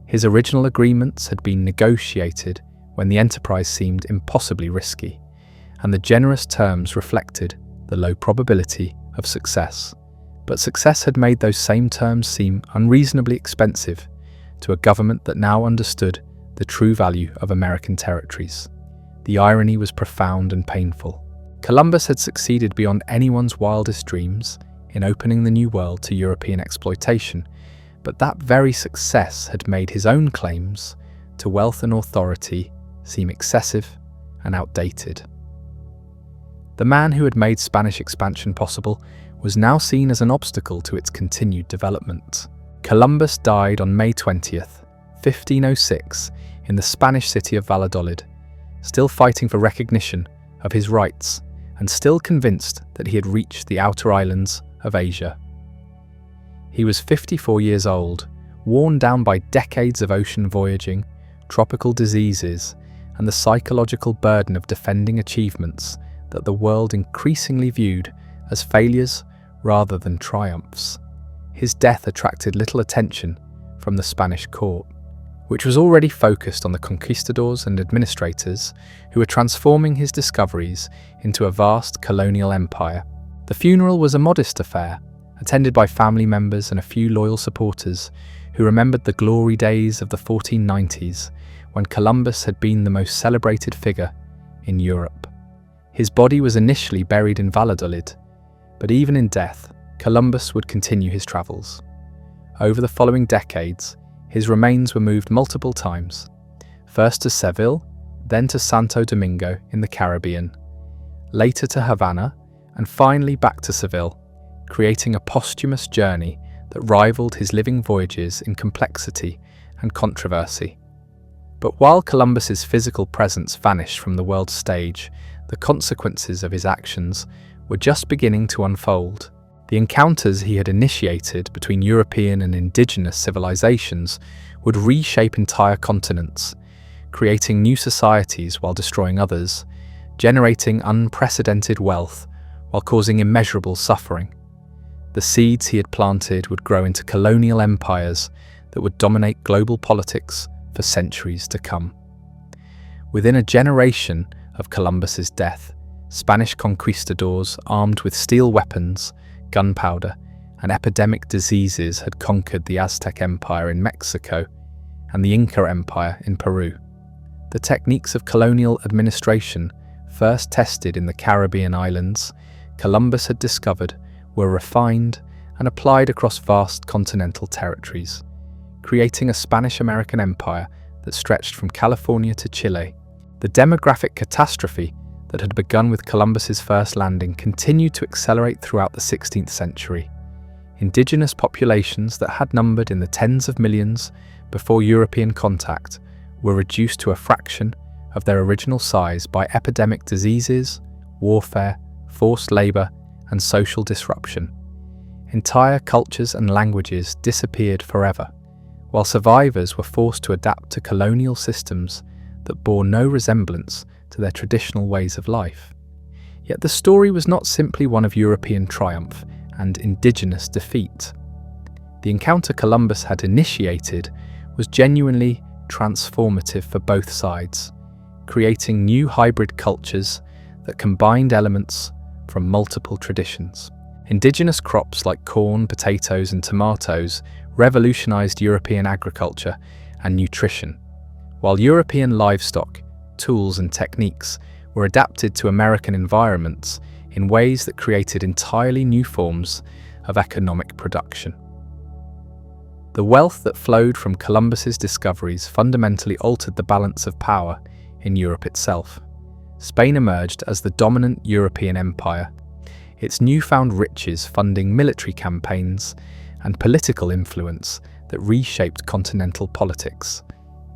His original agreements had been negotiated when the enterprise seemed impossibly risky, and the generous terms reflected the low probability of success. But success had made those same terms seem unreasonably expensive to a government that now understood the true value of American territories. The irony was profound and painful. Columbus had succeeded beyond anyone's wildest dreams in opening the New World to European exploitation, but that very success had made his own claims to wealth and authority seem excessive and outdated. The man who had made Spanish expansion possible was now seen as an obstacle to its continued development. Columbus died on May 20th, 1506, in the Spanish city of Valladolid, still fighting for recognition of his rights and still convinced that he had reached the outer islands of Asia. He was 54 years old, worn down by decades of ocean voyaging, tropical diseases, and the psychological burden of defending achievements that the world increasingly viewed as failures rather than triumphs. His death attracted little attention from the Spanish court, which was already focused on the conquistadors and administrators who were transforming his discoveries into a vast colonial empire. The funeral was a modest affair, attended by family members and a few loyal supporters who remembered the glory days of the 1490s when Columbus had been the most celebrated figure in Europe. His body was initially buried in Valladolid, but even in death, Columbus would continue his travels. Over the following decades, his remains were moved multiple times, first to Seville, then to Santo Domingo in the Caribbean, later to Havana, and finally back to Seville, creating a posthumous journey that rivaled his living voyages in complexity and controversy. But while Columbus's physical presence vanished from the world stage, the consequences of his actions were just beginning to unfold. The encounters he had initiated between European and indigenous civilizations would reshape entire continents, creating new societies while destroying others, generating unprecedented wealth while causing immeasurable suffering. The seeds he had planted would grow into colonial empires that would dominate global politics for centuries to come. Within a generation of Columbus's death, Spanish conquistadors armed with steel weapons, gunpowder, and epidemic diseases had conquered the Aztec Empire in Mexico and the Inca Empire in Peru. The techniques of colonial administration, first tested in the Caribbean islands, Columbus had discovered were refined and applied across vast continental territories, creating a Spanish-American empire that stretched from California to Chile. The demographic catastrophe that had begun with Columbus's first landing continued to accelerate throughout the 16th century. Indigenous populations that had numbered in the tens of millions before European contact were reduced to a fraction of their original size by epidemic diseases, warfare, forced labor, and social disruption. Entire cultures and languages disappeared forever, while survivors were forced to adapt to colonial systems that bore no resemblance to their traditional ways of life. Yet the story was not simply one of European triumph and indigenous defeat. The encounter Columbus had initiated was genuinely transformative for both sides, creating new hybrid cultures that combined elements from multiple traditions. Indigenous crops like corn, potatoes, and tomatoes revolutionized European agriculture and nutrition, while European livestock, tools, and techniques were adapted to American environments in ways that created entirely new forms of economic production. The wealth that flowed from Columbus's discoveries fundamentally altered the balance of power in Europe itself. Spain emerged as the dominant European empire, its newfound riches funding military campaigns and political influence that reshaped continental politics.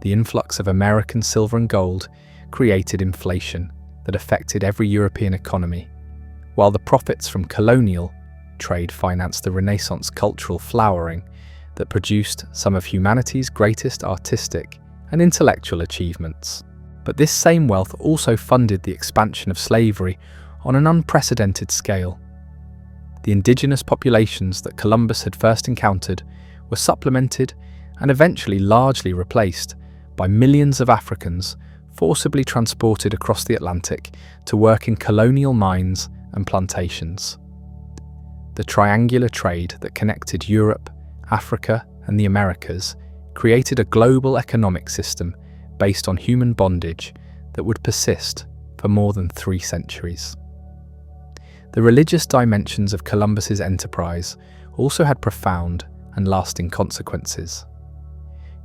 The influx of American silver and gold created inflation that affected every European economy, while the profits from colonial trade financed the Renaissance cultural flowering that produced some of humanity's greatest artistic and intellectual achievements. But this same wealth also funded the expansion of slavery on an unprecedented scale. The indigenous populations that Columbus had first encountered were supplemented and eventually largely replaced by millions of Africans forcibly transported across the Atlantic to work in colonial mines and plantations. The triangular trade that connected Europe, Africa, and the Americas created a global economic system based on human bondage that would persist for more than 3 centuries. The religious dimensions of Columbus's enterprise also had profound and lasting consequences.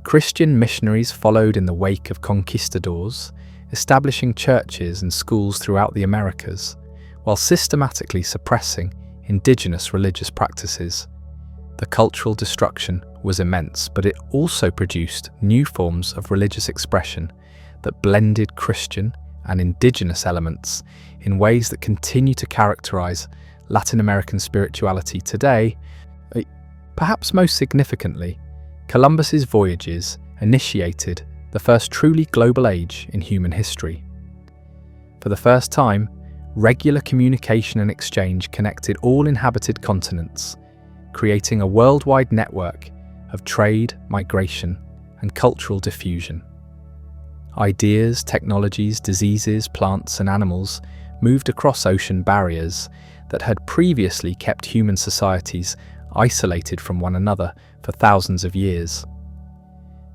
Christian missionaries followed in the wake of conquistadors, establishing churches and schools throughout the Americas, while systematically suppressing indigenous religious practices. The cultural destruction was immense, but it also produced new forms of religious expression that blended Christian and indigenous elements in ways that continue to characterize Latin American spirituality today. Perhaps most significantly, Columbus's voyages initiated the first truly global age in human history. For the first time, regular communication and exchange connected all inhabited continents, creating a worldwide network of trade, migration, and cultural diffusion. Ideas, technologies, diseases, plants, and animals moved across ocean barriers that had previously kept human societies isolated from one another for thousands of years.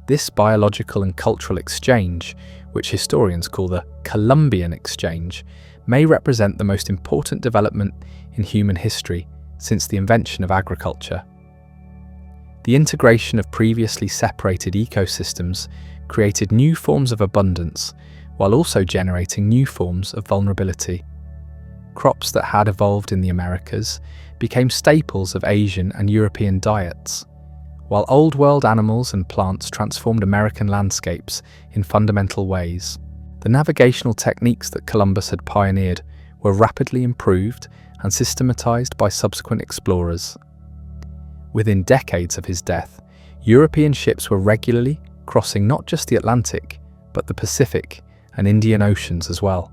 This biological and cultural exchange, which historians call the Columbian exchange, may represent the most important development in human history since the invention of agriculture. The integration of previously separated ecosystems created new forms of abundance, while also generating new forms of vulnerability. Crops that had evolved in the Americas became staples of Asian and European diets, while Old World animals and plants transformed American landscapes in fundamental ways. The navigational techniques that Columbus had pioneered were rapidly improved and systematized by subsequent explorers. Within decades of his death, European ships were regularly crossing not just the Atlantic, but the Pacific and Indian Oceans as well,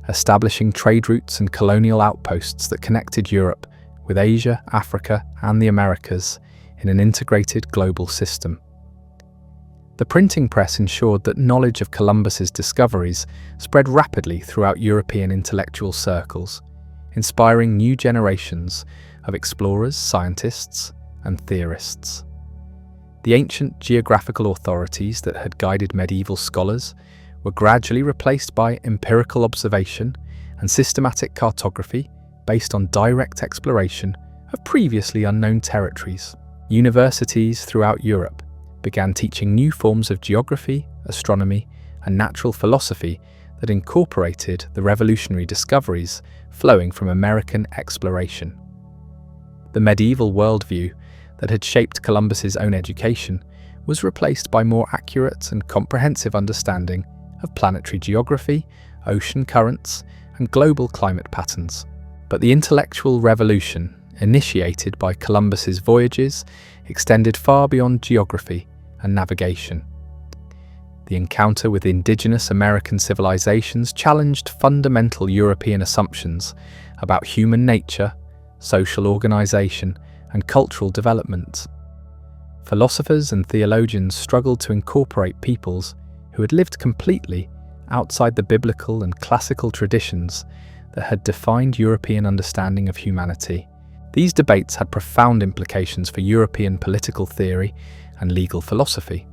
establishing trade routes and colonial outposts that connected Europe with Asia, Africa, and the Americas in an integrated global system. The printing press ensured that knowledge of Columbus's discoveries spread rapidly throughout European intellectual circles, inspiring new generations of explorers, scientists, and theorists. The ancient geographical authorities that had guided medieval scholars were gradually replaced by empirical observation and systematic cartography based on direct exploration of previously unknown territories. Universities throughout Europe began teaching new forms of geography, astronomy, and natural philosophy that incorporated the revolutionary discoveries flowing from American exploration. The medieval worldview that had shaped Columbus's own education was replaced by more accurate and comprehensive understanding of planetary geography, ocean currents, and global climate patterns. But the intellectual revolution, initiated by Columbus's voyages, extended far beyond geography and navigation. The encounter with indigenous American civilizations challenged fundamental European assumptions about human nature, social organization, and cultural development. Philosophers and theologians struggled to incorporate peoples who had lived completely outside the biblical and classical traditions that had defined European understanding of humanity. These debates had profound implications for European political theory and legal philosophy.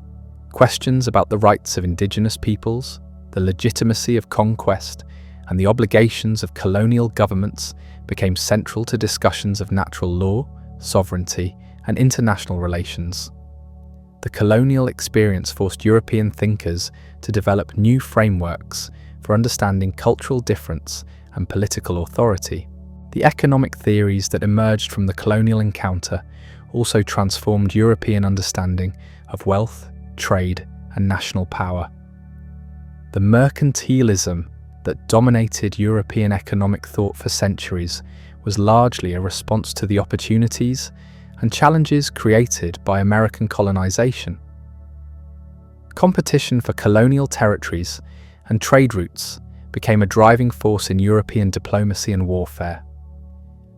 Questions about the rights of indigenous peoples, the legitimacy of conquest, and the obligations of colonial governments became central to discussions of natural law, sovereignty, and international relations. The colonial experience forced European thinkers to develop new frameworks for understanding cultural difference and political authority. The economic theories that emerged from the colonial encounter also transformed European understanding of wealth, trade, and national power. The mercantilism that dominated European economic thought for centuries was largely a response to the opportunities and challenges created by American colonization. Competition for colonial territories and trade routes became a driving force in European diplomacy and warfare.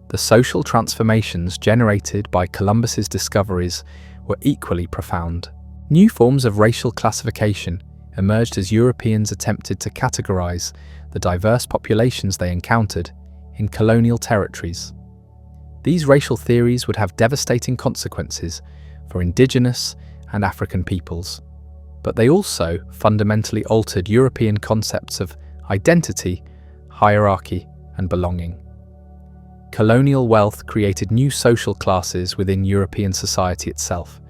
The social transformations generated by Columbus's discoveries were equally profound. New forms of racial classification emerged as Europeans attempted to categorize the diverse populations they encountered in colonial territories. These racial theories would have devastating consequences for indigenous and African peoples, but they also fundamentally altered European concepts of identity, hierarchy, and belonging. Colonial wealth created new social classes within European society itself,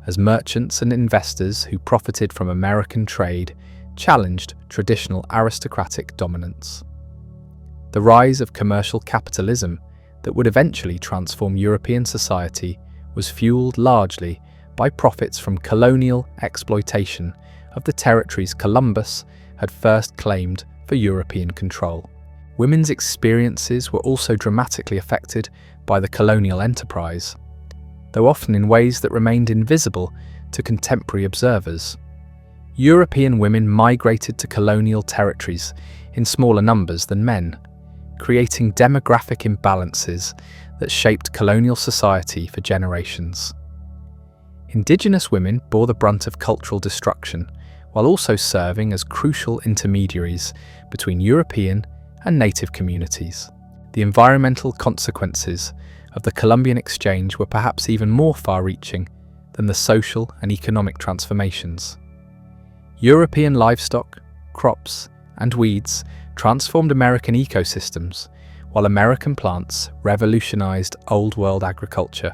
as merchants and investors who profited from American trade challenged traditional aristocratic dominance. The rise of commercial capitalism that would eventually transform European society was fueled largely by profits from colonial exploitation of the territories Columbus had first claimed for European control. Women's experiences were also dramatically affected by the colonial enterprise, though often in ways that remained invisible to contemporary observers. European women migrated to colonial territories in smaller numbers than men, creating demographic imbalances that shaped colonial society for generations. Indigenous women bore the brunt of cultural destruction, while also serving as crucial intermediaries between European and native communities. The environmental consequences of the Columbian exchange were perhaps even more far-reaching than the social and economic transformations. European livestock, crops, and weeds transformed American ecosystems, while American plants revolutionized Old World agriculture.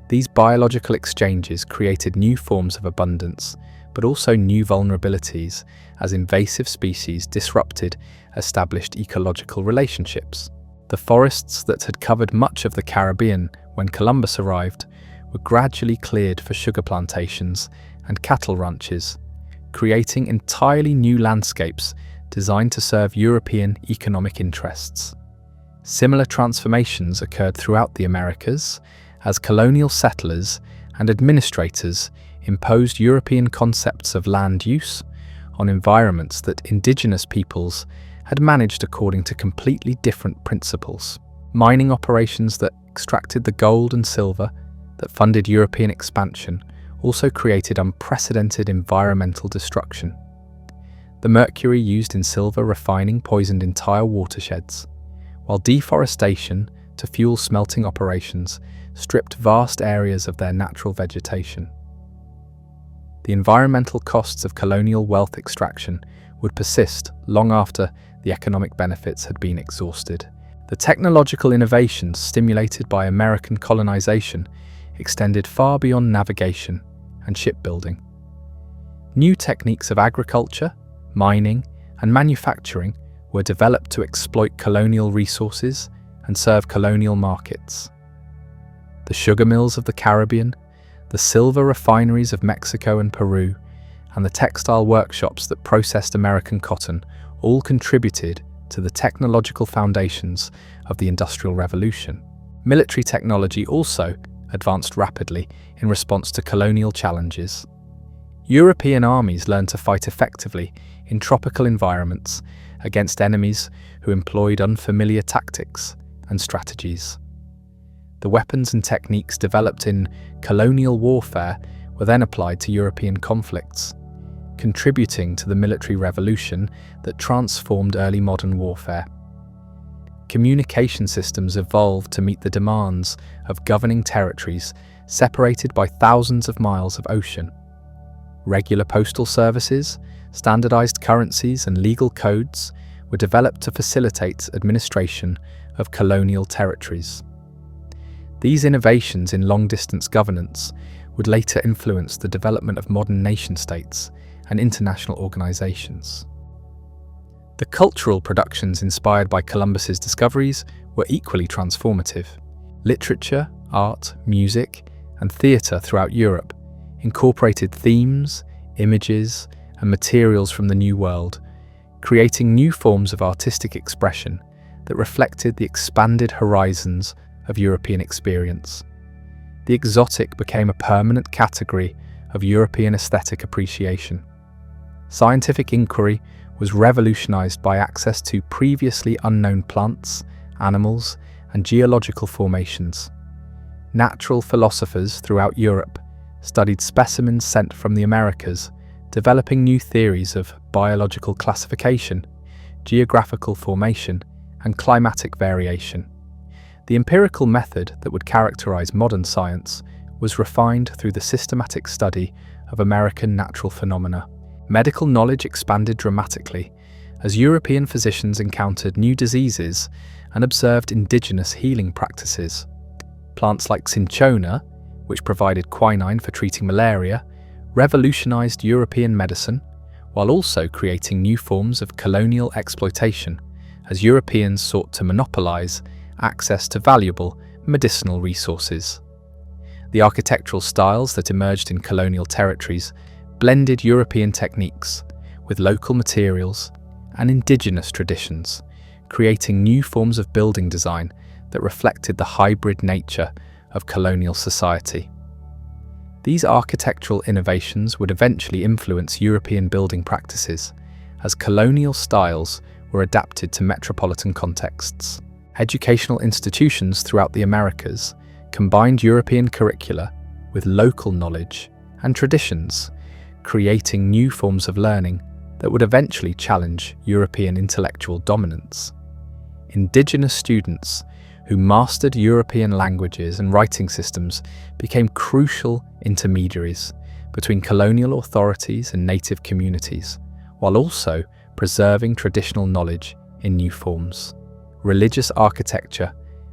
These biological exchanges created new forms of abundance, but also new vulnerabilities as invasive species disrupted established ecological relationships. The forests that had covered much of the Caribbean when Columbus arrived were gradually cleared for sugar plantations and cattle ranches, creating entirely new landscapes designed to serve European economic interests. Similar transformations occurred throughout the Americas as colonial settlers and administrators imposed European concepts of land use on environments that indigenous peoples had managed according to completely different principles. Mining operations that extracted the gold and silver that funded European expansion also created unprecedented environmental destruction. The mercury used in silver refining poisoned entire watersheds, while deforestation to fuel smelting operations stripped vast areas of their natural vegetation. The environmental costs of colonial wealth extraction would persist long after the economic benefits had been exhausted. The technological innovations stimulated by American colonization extended far beyond navigation and shipbuilding. New techniques of agriculture, mining, and manufacturing were developed to exploit colonial resources and serve colonial markets. The sugar mills of the Caribbean, the silver refineries of Mexico and Peru, and the textile workshops that processed American cotton all contributed to the technological foundations of the Industrial Revolution. Military technology also advanced rapidly in response to colonial challenges. European armies learned to fight effectively in tropical environments against enemies who employed unfamiliar tactics and strategies. The weapons and techniques developed in colonial warfare were then applied to European conflicts, contributing to the military revolution that transformed early modern warfare. Communication systems evolved to meet the demands of governing territories separated by thousands of miles of ocean. Regular postal services, standardized currencies, and legal codes were developed to facilitate administration of colonial territories. These innovations in long-distance governance would later influence the development of modern nation-states and international organizations. The cultural productions inspired by Columbus's discoveries were equally transformative. Literature, art, music, and theatre throughout Europe incorporated themes, images, and materials from the New World, creating new forms of artistic expression that reflected the expanded horizons of European experience. The exotic became a permanent category of European aesthetic appreciation. Scientific inquiry was revolutionized by access to previously unknown plants, animals, and geological formations. Natural philosophers throughout Europe studied specimens sent from the Americas, developing new theories of biological classification, geographical formation, and climatic variation. The empirical method that would characterize modern science was refined through the systematic study of American natural phenomena. Medical knowledge expanded dramatically as European physicians encountered new diseases and observed indigenous healing practices. Plants like cinchona, which provided quinine for treating malaria, revolutionized European medicine, while also creating new forms of colonial exploitation as Europeans sought to monopolize access to valuable medicinal resources. The architectural styles that emerged in colonial territories blended European techniques with local materials and indigenous traditions, creating new forms of building design that reflected the hybrid nature of colonial society. These architectural innovations would eventually influence European building practices as colonial styles were adapted to metropolitan contexts. Educational institutions throughout the Americas combined European curricula with local knowledge and traditions, creating new forms of learning that would eventually challenge European intellectual dominance. Indigenous students who mastered European languages and writing systems became crucial intermediaries between colonial authorities and native communities, while also preserving traditional knowledge in new forms. Religious architecture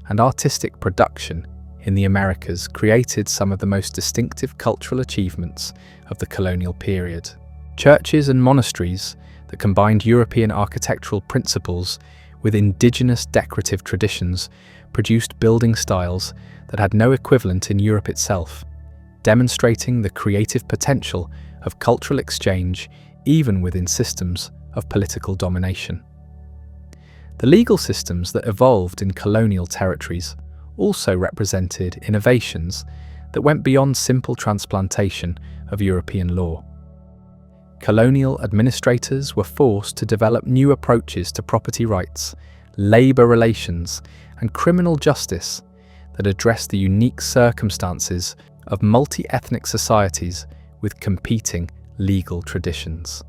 and artistic production in the Americas created some of the most distinctive cultural achievements of the colonial period. Churches and monasteries that combined European architectural principles with indigenous decorative traditions produced building styles that had no equivalent in Europe itself, demonstrating the creative potential of cultural exchange even within systems of political domination. The legal systems that evolved in colonial territories also represented innovations that went beyond simple transplantation of European law. Colonial administrators were forced to develop new approaches to property rights, labor relations, and criminal justice that addressed the unique circumstances of multi-ethnic societies with competing legal traditions.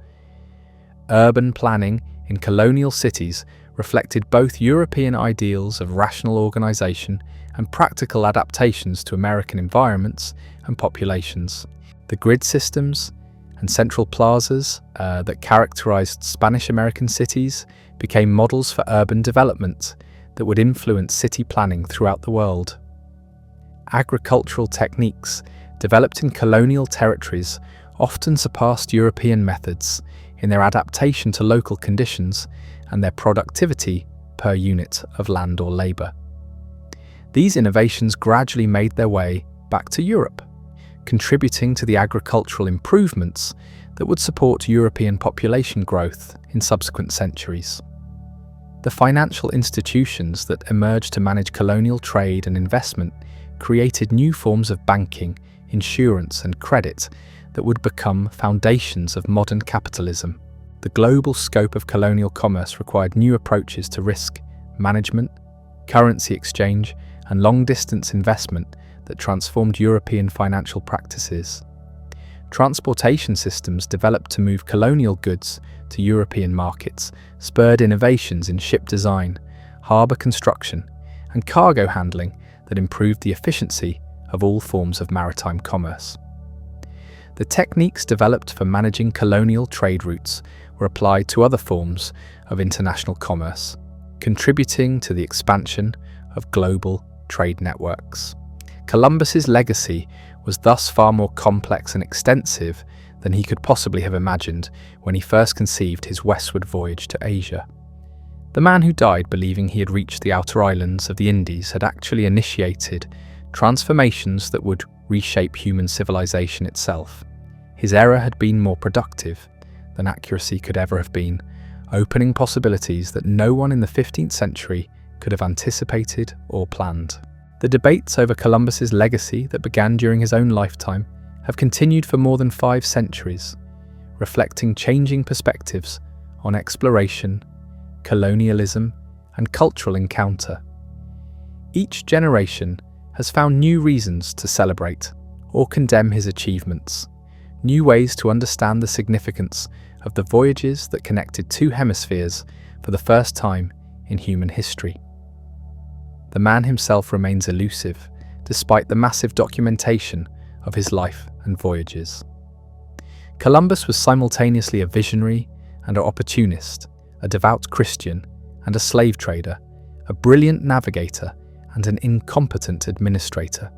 Urban planning in colonial cities reflected both European ideals of rational organization and practical adaptations to American environments and populations. The grid systems and central plazas that characterized Spanish-American cities became models for urban development that would influence city planning throughout the world. Agricultural techniques developed in colonial territories often surpassed European methods in their adaptation to local conditions and their productivity per unit of land or labor. These innovations gradually made their way back to Europe, contributing to the agricultural improvements that would support European population growth in subsequent centuries. The financial institutions that emerged to manage colonial trade and investment created new forms of banking, insurance, and credit that would become foundations of modern capitalism. The global scope of colonial commerce required new approaches to risk management, currency exchange, and long-distance investment that transformed European financial practices. Transportation systems developed to move colonial goods to European markets spurred innovations in ship design, harbour construction, and cargo handling that improved the efficiency of all forms of maritime commerce. The techniques developed for managing colonial trade routes were applied to other forms of international commerce, contributing to the expansion of global trade networks. Columbus's legacy was thus far more complex and extensive than he could possibly have imagined when he first conceived his westward voyage to Asia. The man who died believing he had reached the outer islands of the Indies had actually initiated transformations that would reshape human civilization itself. His error had been more productive than accuracy could ever have been, opening possibilities that no one in the 15th century could have anticipated or planned. The debates over Columbus's legacy that began during his own lifetime have continued for more than 5 centuries, reflecting changing perspectives on exploration, colonialism, and cultural encounter. Each generation has found new reasons to celebrate or condemn his achievements, new ways to understand the significance of the voyages that connected 2 hemispheres for the first time in human history. The man himself remains elusive, despite the massive documentation of his life and voyages. Columbus was simultaneously a visionary and an opportunist, a devout Christian and a slave trader, a brilliant navigator and an incompetent administrator.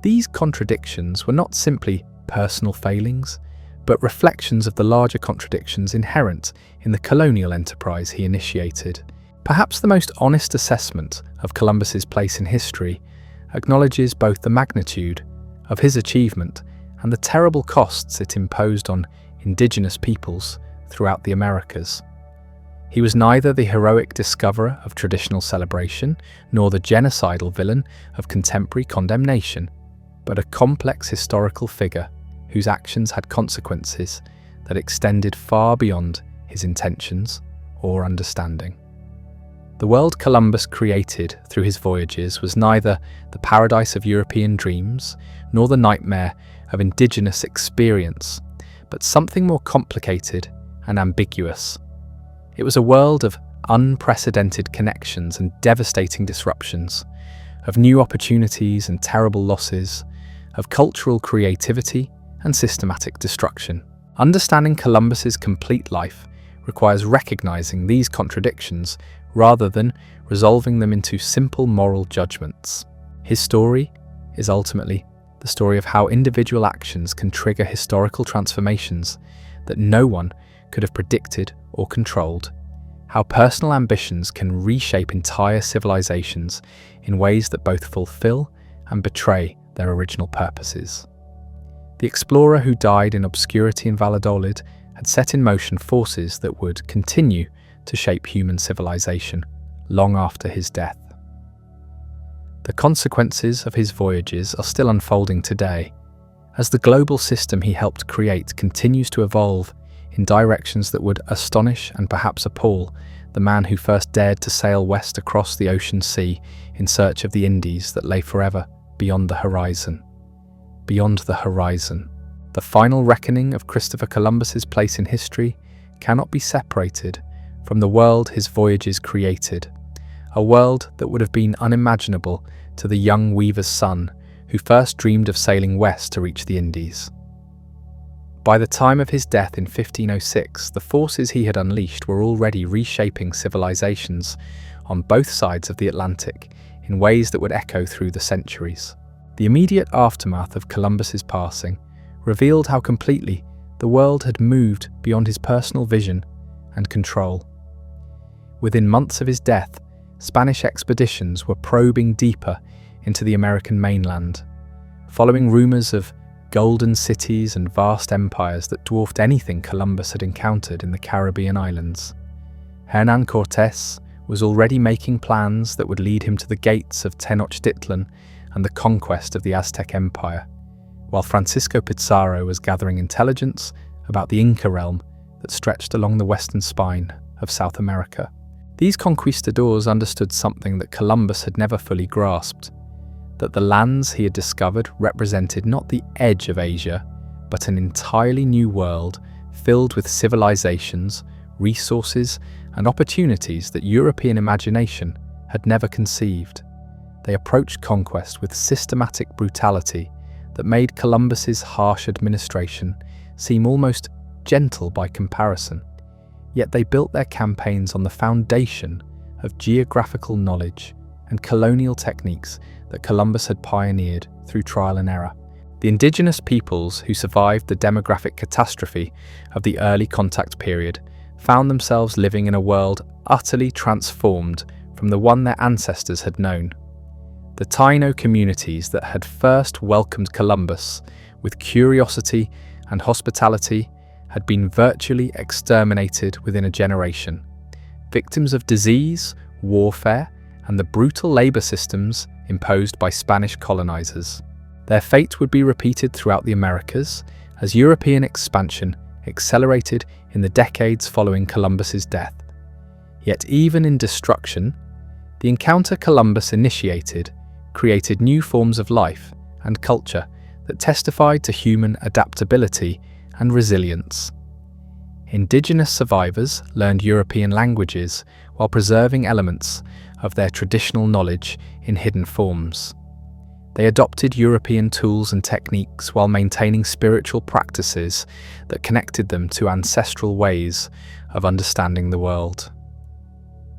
These contradictions were not simply personal failings, but reflections of the larger contradictions inherent in the colonial enterprise he initiated. Perhaps the most honest assessment of Columbus's place in history acknowledges both the magnitude of his achievement and the terrible costs it imposed on indigenous peoples throughout the Americas. He was neither the heroic discoverer of traditional celebration nor the genocidal villain of contemporary condemnation, but a complex historical figure whose actions had consequences that extended far beyond his intentions or understanding. The world Columbus created through his voyages was neither the paradise of European dreams nor the nightmare of indigenous experience, but something more complicated and ambiguous. It was a world of unprecedented connections and devastating disruptions, of new opportunities and terrible losses, of cultural creativity and systematic destruction. Understanding Columbus's complete life requires recognizing these contradictions rather than resolving them into simple moral judgments. His story is ultimately the story of how individual actions can trigger historical transformations that no one could have predicted or controlled, how personal ambitions can reshape entire civilizations in ways that both fulfill and betray their original purposes. The explorer who died in obscurity in Valladolid had set in motion forces that would continue to shape human civilization long after his death. The consequences of his voyages are still unfolding today, as the global system he helped create continues to evolve in directions that would astonish and perhaps appall the man who first dared to sail west across the ocean sea in search of the Indies that lay forever beyond the horizon. Beyond the horizon. The final reckoning of Christopher Columbus's place in history cannot be separated from the world his voyages created, a world that would have been unimaginable to the young weaver's son who first dreamed of sailing west to reach the Indies. By the time of his death in 1506, the forces he had unleashed were already reshaping civilizations on both sides of the Atlantic in ways that would echo through the centuries. The immediate aftermath of Columbus's passing revealed how completely the world had moved beyond his personal vision and control. Within months of his death, Spanish expeditions were probing deeper into the American mainland, following rumors of golden cities and vast empires that dwarfed anything Columbus had encountered in the Caribbean islands. Hernán Cortés was already making plans that would lead him to the gates of Tenochtitlan and the conquest of the Aztec Empire, while Francisco Pizarro was gathering intelligence about the Inca realm that stretched along the western spine of South America. These conquistadors understood something that Columbus had never fully grasped, that the lands he had discovered represented not the edge of Asia, but an entirely new world filled with civilizations, resources, and opportunities that European imagination had never conceived. They approached conquest with systematic brutality that made Columbus's harsh administration seem almost gentle by comparison. Yet they built their campaigns on the foundation of geographical knowledge and colonial techniques that Columbus had pioneered through trial and error. The indigenous peoples who survived the demographic catastrophe of the early contact period found themselves living in a world utterly transformed from the one their ancestors had known. The Taino communities that had first welcomed Columbus with curiosity and hospitality had been virtually exterminated within a generation, victims of disease, warfare, and the brutal labor systems imposed by Spanish colonizers. Their fate would be repeated throughout the Americas as European expansion accelerated in the decades following Columbus's death. Yet even in destruction, the encounter Columbus initiated created new forms of life and culture that testified to human adaptability and resilience. Indigenous survivors learned European languages while preserving elements of their traditional knowledge in hidden forms. They adopted European tools and techniques while maintaining spiritual practices that connected them to ancestral ways of understanding the world.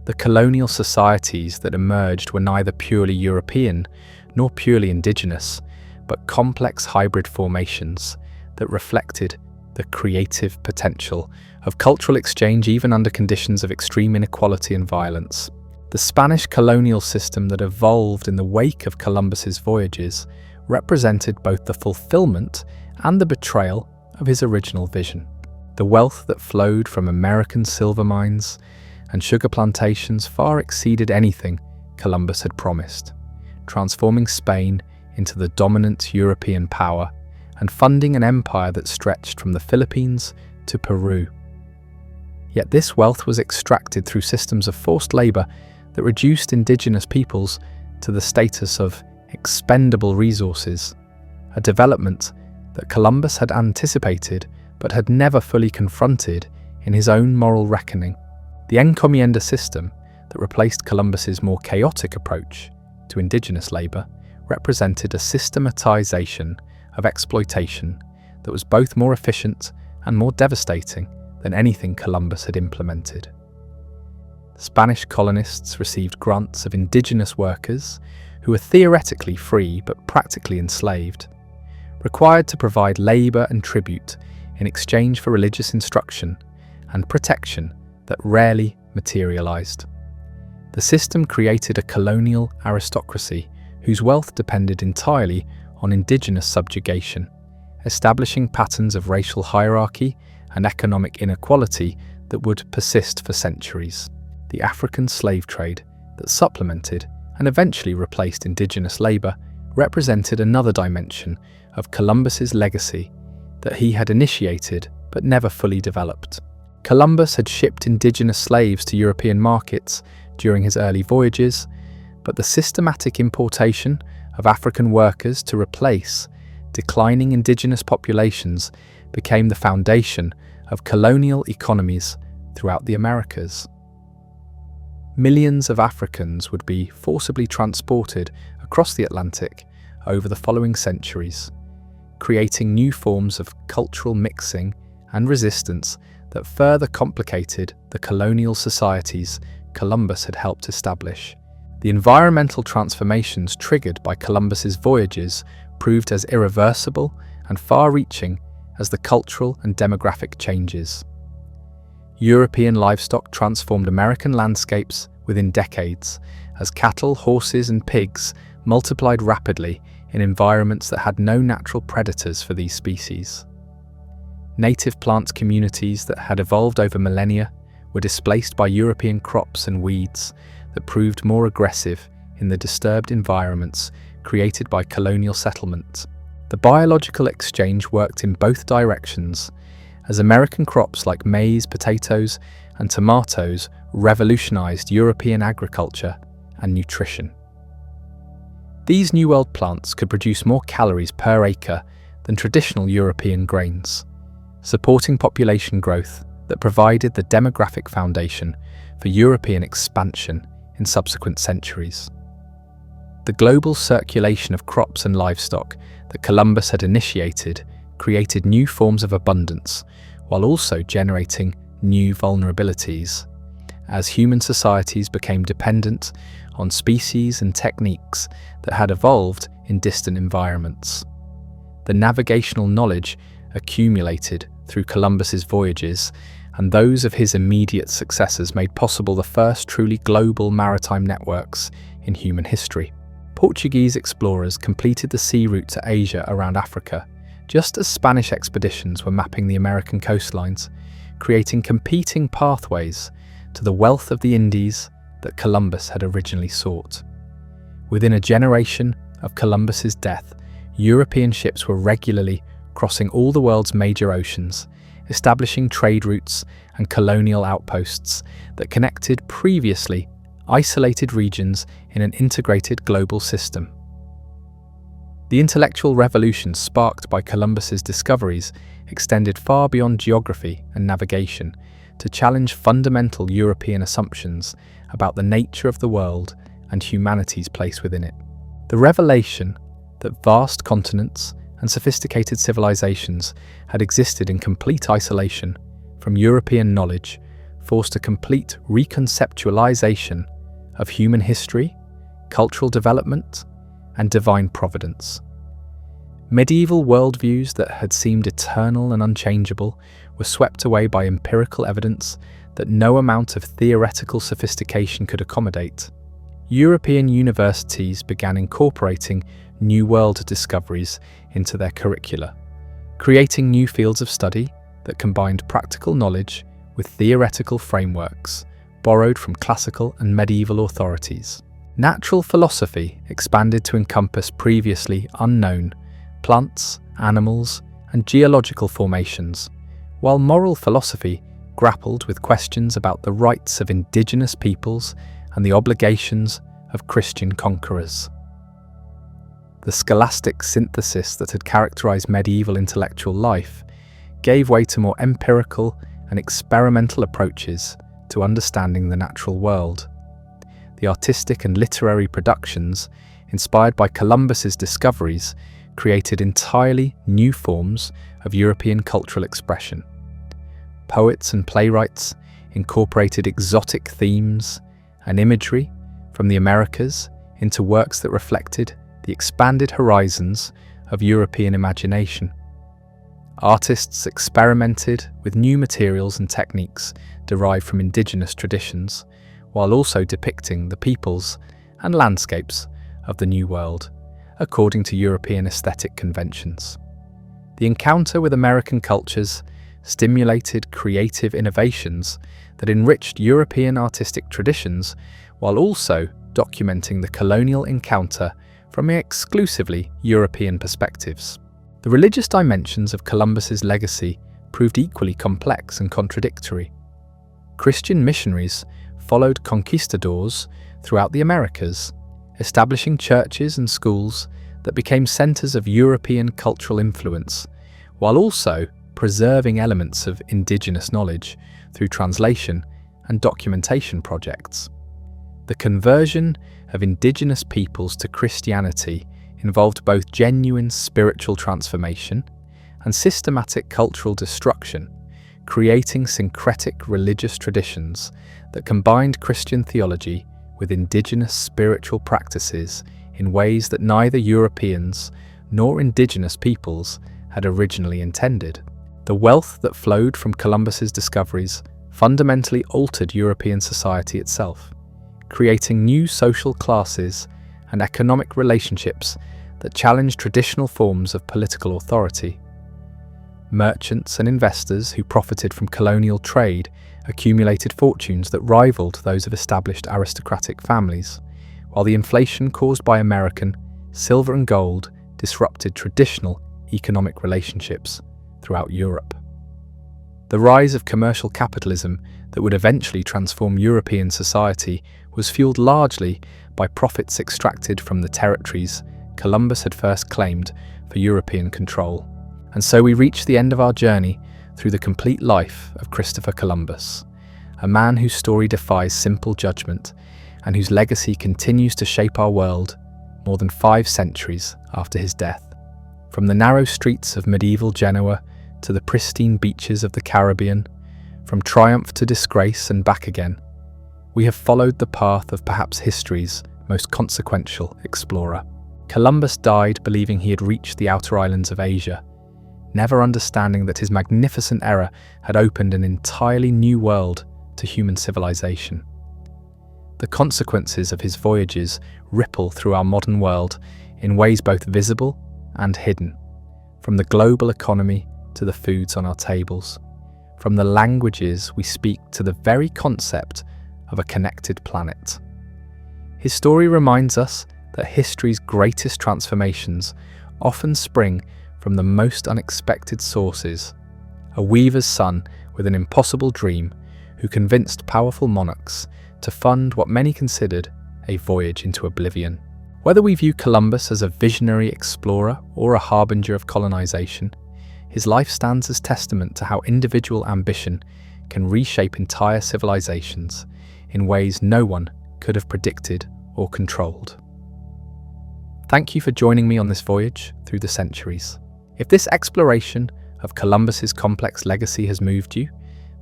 The colonial societies that emerged were neither purely European nor purely indigenous, but complex hybrid formations that reflected the creative potential of cultural exchange even under conditions of extreme inequality and violence. The Spanish colonial system that evolved in the wake of Columbus's voyages represented both the fulfillment and the betrayal of his original vision. The wealth that flowed from American silver mines and sugar plantations far exceeded anything Columbus had promised, transforming Spain into the dominant European power and funding an empire that stretched from the Philippines to Peru. Yet this wealth was extracted through systems of forced labor that reduced indigenous peoples to the status of expendable resources, a development that Columbus had anticipated but had never fully confronted in his own moral reckoning. The encomienda system that replaced Columbus's more chaotic approach to indigenous labor represented a systematization of exploitation that was both more efficient and more devastating than anything Columbus had implemented. Spanish colonists received grants of indigenous workers who were theoretically free but practically enslaved, required to provide labor and tribute in exchange for religious instruction and protection that rarely materialized. The system created a colonial aristocracy whose wealth depended entirely on indigenous subjugation, establishing patterns of racial hierarchy and economic inequality that would persist for centuries. The African slave trade that supplemented and eventually replaced indigenous labor represented another dimension of Columbus's legacy that he had initiated but never fully developed. Columbus had shipped indigenous slaves to European markets during his early voyages, but the systematic importation of African workers to replace declining indigenous populations became the foundation of colonial economies throughout the Americas. Millions of Africans would be forcibly transported across the Atlantic over the following centuries, creating new forms of cultural mixing and resistance that further complicated the colonial societies Columbus had helped establish. The environmental transformations triggered by Columbus's voyages proved as irreversible and far-reaching as the cultural and demographic changes. European livestock transformed American landscapes within decades, as cattle, horses, and pigs multiplied rapidly in environments that had no natural predators for these species. Native plant communities that had evolved over millennia were displaced by European crops and weeds that proved more aggressive in the disturbed environments created by colonial settlement. The biological exchange worked in both directions, as American crops like maize, potatoes, and tomatoes revolutionized European agriculture and nutrition. These New World plants could produce more calories per acre than traditional European grains, supporting population growth that provided the demographic foundation for European expansion in subsequent centuries. The global circulation of crops and livestock that Columbus had initiated created new forms of abundance, while also generating new vulnerabilities, as human societies became dependent on species and techniques that had evolved in distant environments. The navigational knowledge accumulated through Columbus's voyages and those of his immediate successors made possible the first truly global maritime networks in human history. Portuguese explorers completed the sea route to Asia around Africa, just as Spanish expeditions were mapping the American coastlines, creating competing pathways to the wealth of the Indies that Columbus had originally sought. Within a generation of Columbus's death, European ships were regularly crossing all the world's major oceans, establishing trade routes and colonial outposts that connected previously isolated regions in an integrated global system. The intellectual revolution sparked by Columbus's discoveries extended far beyond geography and navigation to challenge fundamental European assumptions about the nature of the world and humanity's place within it. The revelation that vast continents and sophisticated civilizations had existed in complete isolation from European knowledge forced a complete reconceptualization of human history, cultural development, and divine providence. Medieval worldviews that had seemed eternal and unchangeable were swept away by empirical evidence that no amount of theoretical sophistication could accommodate. European universities began incorporating New World discoveries into their curricula, creating new fields of study that combined practical knowledge with theoretical frameworks borrowed from classical and medieval authorities. Natural philosophy expanded to encompass previously unknown plants, animals, and geological formations, while moral philosophy grappled with questions about the rights of indigenous peoples and the obligations of Christian conquerors. The scholastic synthesis that had characterized medieval intellectual life gave way to more empirical and experimental approaches to understanding the natural world. The artistic and literary productions, inspired by Columbus's discoveries, created entirely new forms of European cultural expression. Poets and playwrights incorporated exotic themes and imagery from the Americas into works that reflected the expanded horizons of European imagination. Artists experimented with new materials and techniques derived from indigenous traditions, while also depicting the peoples and landscapes of the New World according to European aesthetic conventions. The encounter with American cultures stimulated creative innovations that enriched European artistic traditions, while also documenting the colonial encounter from exclusively European perspectives. The religious dimensions of Columbus's legacy proved equally complex and contradictory. Christian missionaries followed conquistadors throughout the Americas, establishing churches and schools that became centers of European cultural influence, while also preserving elements of indigenous knowledge through translation and documentation projects. The conversion of indigenous peoples to Christianity involved both genuine spiritual transformation and systematic cultural destruction, creating syncretic religious traditions that combined Christian theology with indigenous spiritual practices in ways that neither Europeans nor indigenous peoples had originally intended. The wealth that flowed from Columbus's discoveries fundamentally altered European society itself, creating new social classes and economic relationships that challenged traditional forms of political authority. Merchants and investors who profited from colonial trade accumulated fortunes that rivaled those of established aristocratic families, while the inflation caused by American silver and gold disrupted traditional economic relationships throughout Europe. The rise of commercial capitalism that would eventually transform European society was fueled largely by profits extracted from the territories Columbus had first claimed for European control. And so we reach the end of our journey through the complete life of Christopher Columbus, a man whose story defies simple judgment and whose legacy continues to shape our world more than 5 centuries after his death. From the narrow streets of medieval Genoa to the pristine beaches of the Caribbean, from triumph to disgrace and back again, we have followed the path of perhaps history's most consequential explorer. Columbus died believing he had reached the outer islands of Asia, never understanding that his magnificent error had opened an entirely new world to human civilization. The consequences of his voyages ripple through our modern world in ways both visible and hidden, from the global economy to the foods on our tables, from the languages we speak to the very concept of a connected planet. His story reminds us that history's greatest transformations often spring from the most unexpected sources. A weaver's son with an impossible dream who convinced powerful monarchs to fund what many considered a voyage into oblivion. Whether we view Columbus as a visionary explorer or a harbinger of colonization, his life stands as testament to how individual ambition can reshape entire civilizations in ways no one could have predicted or controlled. Thank you for joining me on this voyage through the centuries. If this exploration of Columbus's complex legacy has moved you,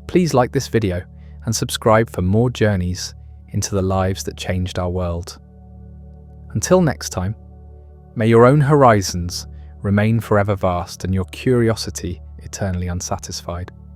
please like this video and subscribe for more journeys into the lives that changed our world. Until next time, may your own horizons remain forever vast and your curiosity eternally unsatisfied.